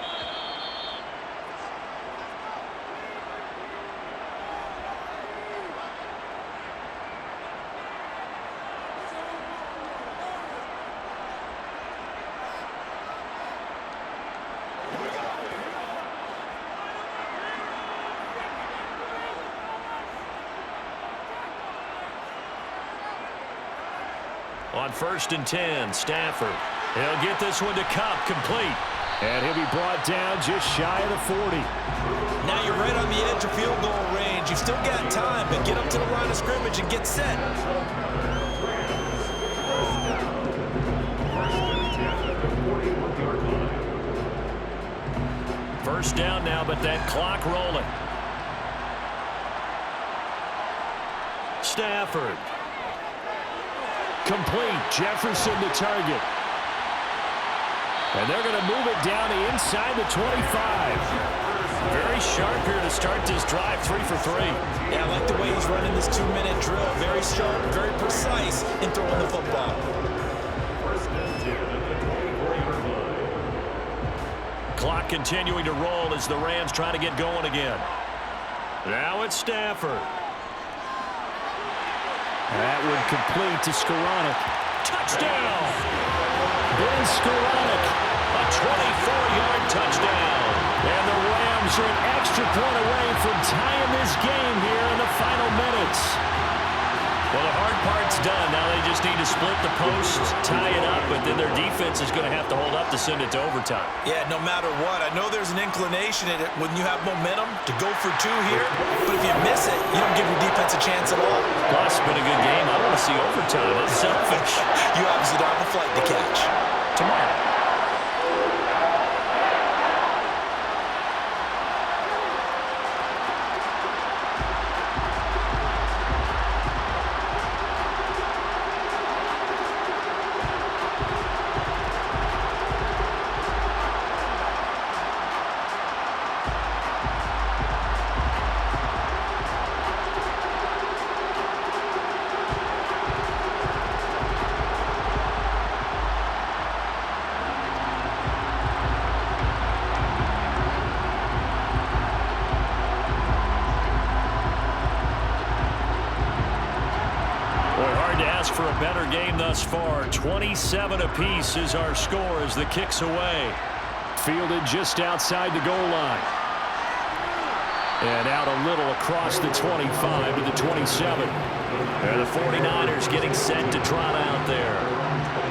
On 1st and 10, Stafford. He'll get this one to Cup, complete. And he'll be brought down just shy of the 40. Now you're right on the edge of field goal range. You've still got time, but get up to the line of scrimmage and get set. First down now, but that clock rolling. Stafford. Complete. Jefferson the target. And they're going to move it down to inside the 25. Very sharp here to start this drive, 3 for 3. Yeah, I like the way he's running this 2-minute drill. Very sharp, very precise in throwing the football. Clock continuing to roll as the Rams try to get going again. Now it's Stafford. That would complete to Skoranek. Touchdown! Ben Skoranek, a 24-yard touchdown. And the Rams are an extra point away from tying this game here in the final minutes. Well, the hard part's done. Now they just need to split the posts, tie it up, but then their defense is going to have to hold up to send it to overtime. Yeah, no matter what. I know there's an inclination in it when you have momentum to go for 2 here, but if you miss it, you don't give your defense a chance at all. Plus, it's been a good game. I want to see overtime. I'm selfish. You obviously don't have a flight to catch. Tomorrow. better game thus far. 27 apiece is our score as the kick's away. Fielded just outside the goal line. And out a little across the 25 to the 27. And the 49ers getting set to trot out there.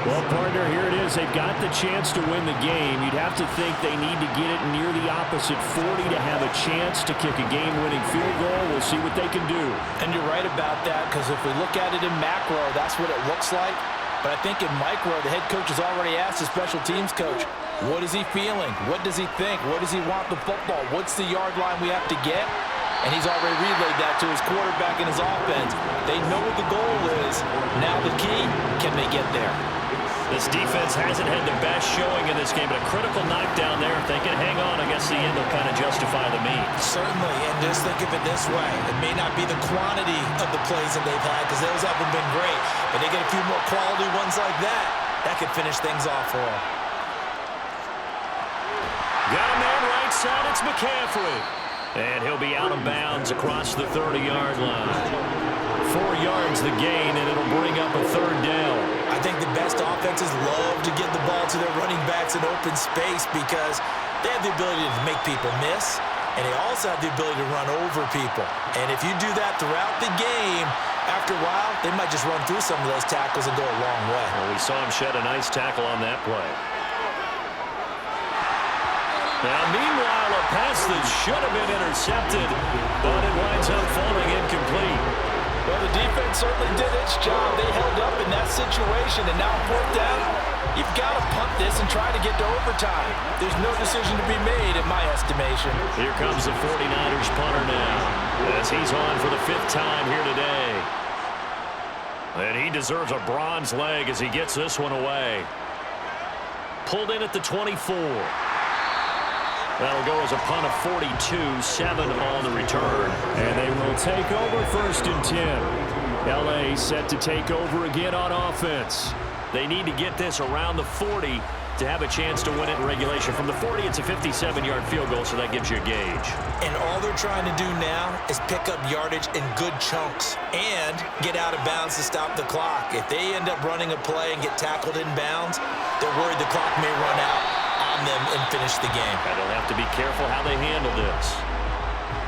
Well, partner, here it is. They've got the chance to win the game. You'd have to think they need to get it near the opposite 40 to have a chance to kick a game-winning field goal. We'll see what they can do. And you're right about that, because if we look at it in macro, that's what it looks like. But I think in micro, the head coach has already asked the special teams coach, what is he feeling? What does he think? Where does he want the football? What's the yard line we have to get? And he's already relayed that to his quarterback and his offense. They know what the goal is. Now the key, can they get there? This defense hasn't had the best showing in this game, but a critical knockdown there. If they can hang on, I guess the end will kind of justify the means. Certainly, and just think of it this way. It may not be the quantity of the plays that they've had, because those haven't been great, but they get a few more quality ones like that. That could finish things off for them. Got a man right side. It's McCaffrey. And he'll be out of bounds across the 30-yard line. 4 yards the gain, and it'll bring up a third down. I think the best offenses love to get the ball to their running backs in open space because they have the ability to make people miss, and they also have the ability to run over people. And if you do that throughout the game, after a while, they might just run through some of those tackles and go a long way. Well, we saw him shed a nice tackle on that play. Now, meanwhile, a pass that should have been intercepted, but it winds up falling incomplete. Well, the defense certainly did its job. They held up in that situation, and now 4th down, you've got to punt this and try to get to overtime. There's no decision to be made in my estimation. Here comes the 49ers punter now, as he's on for the 5th time here today. And he deserves a bronze leg as he gets this one away. Pulled in at the 24. That'll go as a punt of 42, 7 on the return. And they will take over 1st and 10. L.A. set to take over again on offense. They need to get this around the 40 to have a chance to win it in regulation. From the 40, it's a 57-yard field goal, so that gives you a gauge. And all they're trying to do now is pick up yardage in good chunks and get out of bounds to stop the clock. If they end up running a play and get tackled in bounds, they're worried the clock may run out on them and finish the game. And they'll have to be careful how they handle this.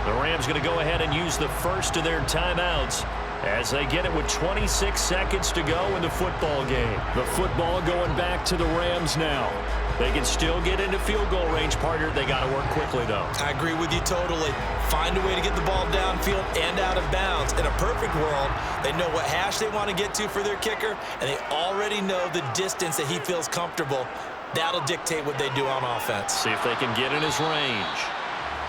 The Rams going to go ahead and use the first of their timeouts as they get it with 26 seconds to go in the football game. The football going back to the Rams now. They can still get into field goal range, partner. They got to work quickly, though. I agree with you totally. Find a way to get the ball downfield and out of bounds. In a perfect world, they know what hash they want to get to for their kicker, and they already know the distance that he feels comfortable. That'll dictate what they do on offense. See if they can get in his range.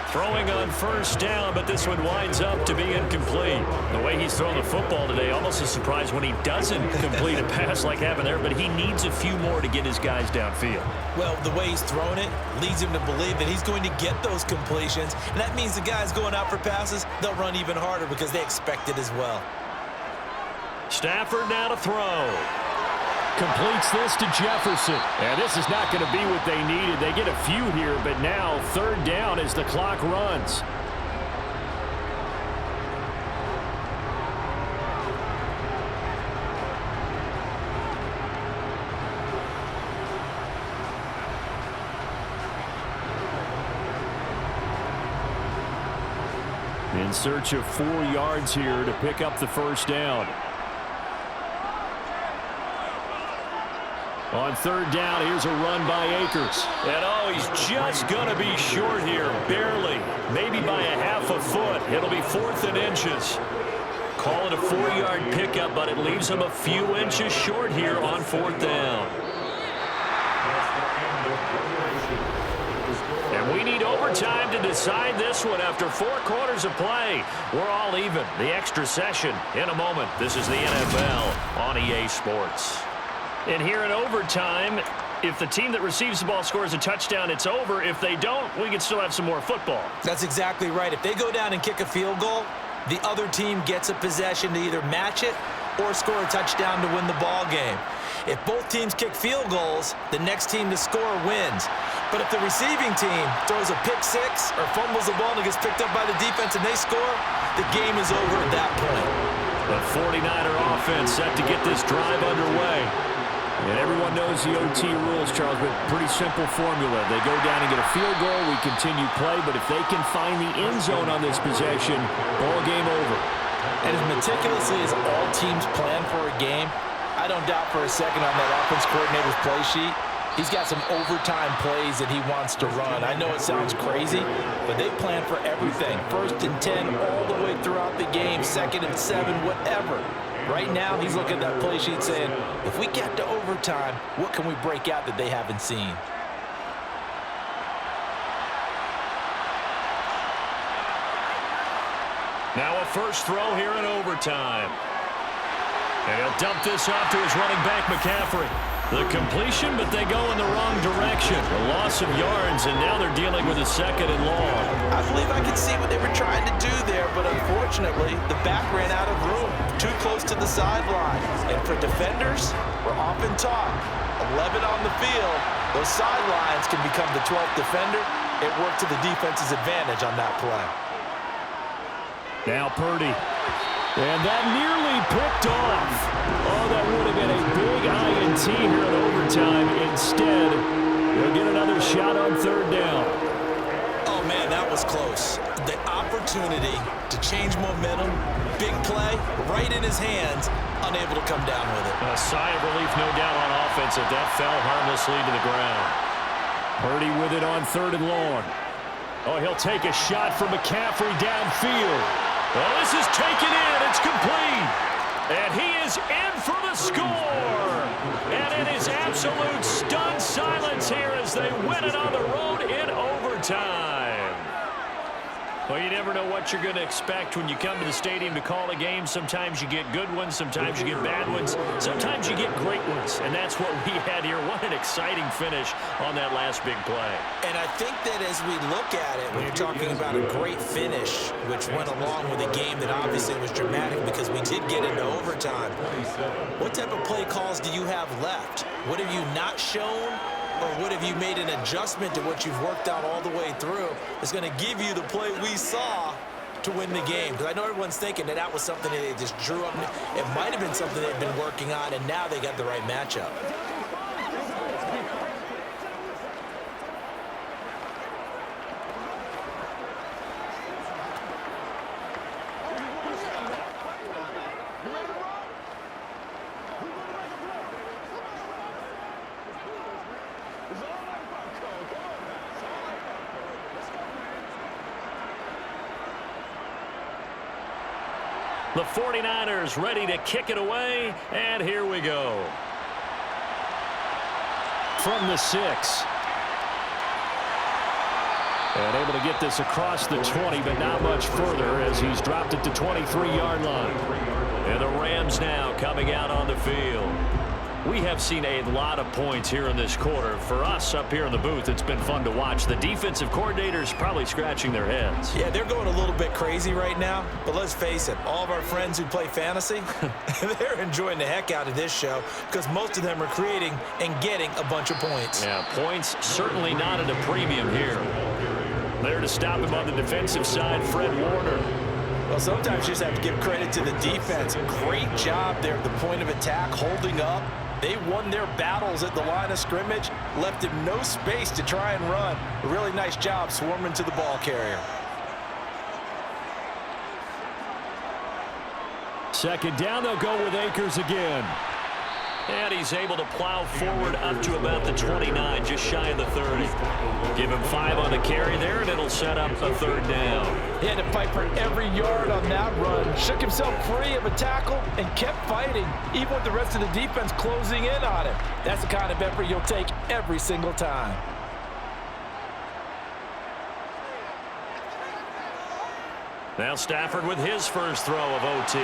Throwing on 1st down, but this one winds up to be incomplete. The way he's thrown the football today, almost a surprise when he doesn't complete a pass like happened there, but he needs a few more to get his guys downfield. Well, the way he's thrown it leads him to believe that he's going to get those completions, and that means the guys going out for passes, they'll run even harder because they expect it as well. Stafford now to throw. Completes this to Jefferson. And this is not going to be what they needed. They get a few here, but now 3rd down as the clock runs. In search of 4 yards here to pick up the 1st down. On 3rd down, here's a run by Akers. And oh, he's just going to be short here, barely. Maybe by a half a foot. It'll be 4th and inches. Call it a 4-yard pickup, but it leaves him a few inches short here on 4th down. And we need overtime to decide this one after 4 quarters of play. We're all even. The extra session in a moment. This is the NFL on EA Sports. And here in overtime, if the team that receives the ball scores a touchdown, it's over. If they don't, we can still have some more football. That's exactly right. If they go down and kick a field goal, the other team gets a possession to either match it or score a touchdown to win the ball game. If both teams kick field goals, the next team to score wins. But if the receiving team throws a pick six or fumbles the ball and it gets picked up by the defense and they score, the game is over at that point. The 49er offense set to get this drive underway. And everyone knows the OT rules, Charles, but pretty simple formula. They go down and get a field goal, we continue play, but if they can find the end zone on this possession, ball game over. And as meticulously as all teams plan for a game, I don't doubt for a second on that offense coordinator's play sheet, he's got some overtime plays that he wants to run. I know it sounds crazy, but they plan for everything. 1st and 10 all the way throughout the game, 2nd and 7, whatever. Right now, he's looking at that play sheet saying, if we get to overtime, what can we break out that they haven't seen? Now a first throw here in overtime. And he'll dump this off to his running back, McCaffrey. The completion, but they go in the wrong direction. A loss of yards, and now they're dealing with a 2nd and long. I believe I could see what they were trying to do there, but unfortunately, the back ran out of room, too close to the sideline. And for defenders, we're often taught, 11 on the field, those sidelines can become the 12th defender. It worked to the defense's advantage on that play. Now Purdy. And that nearly picked off. Oh, that would have been a big INT here in overtime. Instead, they'll get another shot on 3rd down. Oh, man, that was close. The opportunity to change momentum, big play, right in his hands, unable to come down with it. A sigh of relief, no doubt, on offense if that fell harmlessly to the ground. Purdy with it on 3rd and long. Oh, he'll take a shot from McCaffrey downfield. Well, this is taken in. It's complete. And he is in for the score. And it is absolute stunned silence here as they win it on the road in overtime. Well, you never know what you're going to expect when you come to the stadium to call a game. Sometimes you get good ones. Sometimes you get bad ones. Sometimes you get great ones. And that's what we had here. What an exciting finish on that last big play. And I think that as we look at it, when you're talking about a great finish, which went along with a game that obviously was dramatic because we did get into overtime, what type of play calls do you have left? What have you not shown? Or what have you made an adjustment to what you've worked out all the way through is going to give you the play we saw to win the game? Because I know everyone's thinking that that was something that they just drew up. It might have been something they've been working on, and now they got the right matchup. The 49ers ready to kick it away, and here we go. From the 6. And able to get this across the 20, but not much further as he's dropped it to 23-yard line. And the Rams now coming out on the field. We have seen a lot of points here in this quarter. For us up here in the booth, it's been fun to watch. The defensive coordinators probably scratching their heads. Yeah, they're going a little bit crazy right now, but let's face it, all of our friends who play fantasy, they're enjoying the heck out of this show because most of them are creating and getting a bunch of points. Yeah, points certainly not at a premium here. There to stop him on the defensive side, Fred Warner. Well, sometimes you just have to give credit to the defense. Great job there at the point of attack, holding up. They won their battles at the line of scrimmage, left him no space to try and run. A really nice job swarming to the ball carrier. 2nd down, they'll go with Akers again. And he's able to plow forward up to about the 29, just shy of the 30. Give him 5 on the carry there, and it'll set up a 3rd down. He had to fight for every yard on that run. Shook himself free of a tackle and kept fighting, even with the rest of the defense closing in on him. That's the kind of effort you'll take every single time. Now Stafford with his first throw of OT.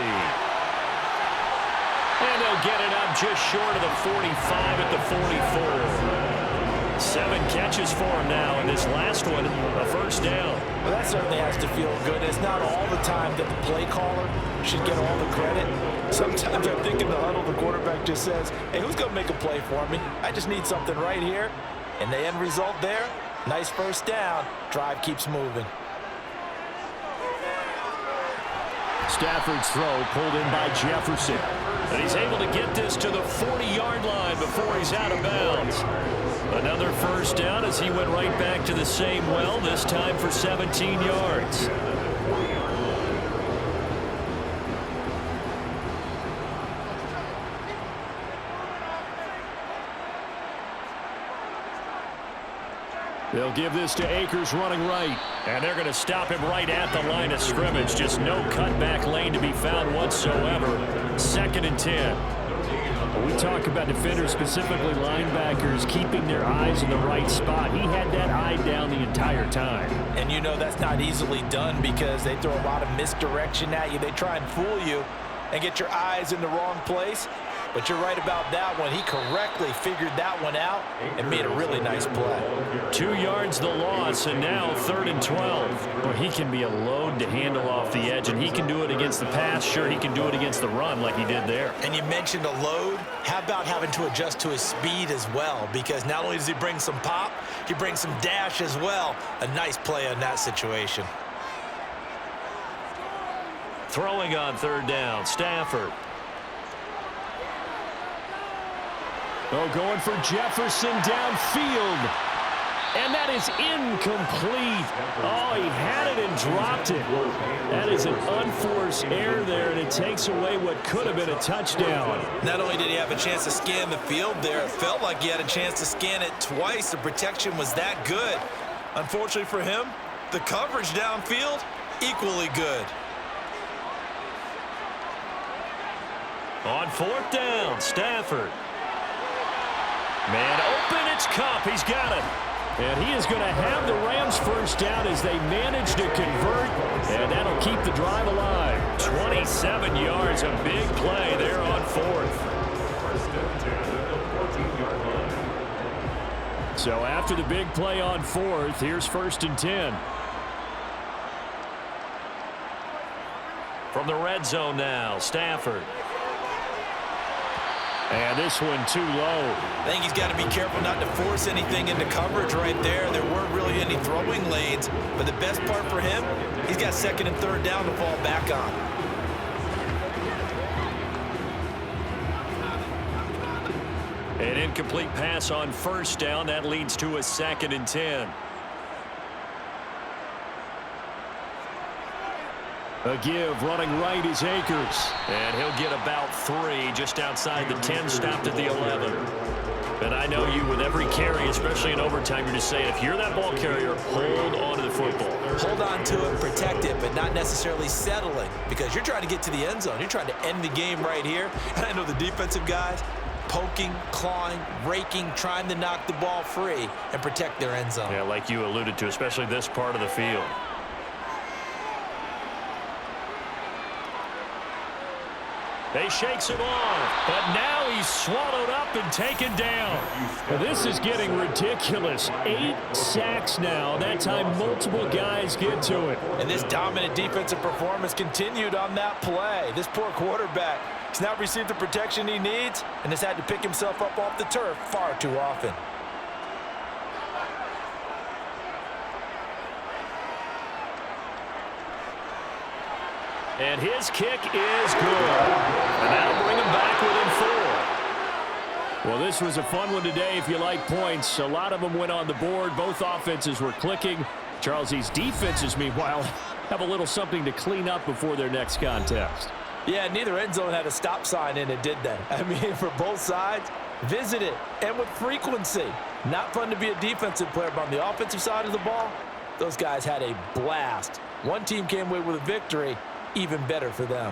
And they'll get it up just short of the 45 at the 44. 7 catches for him now, and this last one, a 1st down. Well, that certainly has to feel good. It's not all the time that the play caller should get all the credit. Sometimes I think in the huddle, the quarterback just says, hey, who's going to make a play for me? I just need something right here. And the end result there, nice 1st down. Drive keeps moving. Stafford's throw pulled in by Jefferson. And he's able to get this to the 40-yard line before he's out of bounds. Another first down as he went right back to the same well, this time for 17 yards. They'll give this to Akers running right. And they're going to stop him right at the line of scrimmage. Just no cutback lane to be found whatsoever. 2nd and 10. When we talk about defenders, specifically linebackers, keeping their eyes in the right spot. He had that eye down the entire time. And you know that's not easily done because they throw a lot of misdirection at you. They try and fool you and get your eyes in the wrong place. But you're right about that one. He correctly figured that one out and made a really nice play. 2 yards the loss, and now 3rd and 12. Well, he can be a load to handle off the edge, and he can do it against the pass. Sure, he can do it against the run like he did there. And you mentioned a load. How about having to adjust to his speed as well? Because not only does he bring some pop, he brings some dash as well. A nice play on that situation. Throwing on 3rd down, Stafford. Oh, going for Jefferson downfield. And that is incomplete. Oh, he had it and dropped it. That is an unforced error there, and it takes away what could have been a touchdown. Not only did he have a chance to scan the field there, it felt like he had a chance to scan it twice. The protection was that good. Unfortunately for him, the coverage downfield, equally good. On 4th down, Stafford. Man open, it's Cup. He's got it. And he is going to have the Rams first down as they manage to convert, and that'll keep the drive alive. 27 yards, a big play there on 4th. So after the big play on 4th, here's 1st and 10. From the red zone now, Stafford. And this one too low. I think he's got to be careful not to force anything into coverage right there. There weren't really any throwing lanes, but the best part for him, he's got 2nd and 3rd down to fall back on. An incomplete pass on 1st down. That leads to a 2nd and 10. A give, running right is Akers. And he'll get about 3 just outside the 10, stopped at the 11. And I know you, with every carry, especially in overtime, you're just saying, if you're that ball carrier, hold on to the football. Hold on to it, protect it, but not necessarily settling, because you're trying to get to the end zone. You're trying to end the game right here. And I know the defensive guys, poking, clawing, raking, trying to knock the ball free and protect their end zone. Yeah, like you alluded to, especially this part of the field. They shakes him off, but now he's swallowed up and taken down. Well, this is getting ridiculous. 8 sacks now. That time multiple guys get to it. And this dominant defensive performance continued on that play. This poor quarterback has now received the protection he needs and has had to pick himself up off the turf far too often. And his kick is good. And that'll bring him back within 4. Well, this was a fun one today if you like points. A lot of them went on the board. Both offenses were clicking. Charles, these defenses, meanwhile, have a little something to clean up before their next contest. Yeah, neither end zone had a stop sign in it, did they? I mean, for both sides, visit it, and with frequency. Not fun to be a defensive player, but on the offensive side of the ball, those guys had a blast. One team came away with a victory. Even better for them.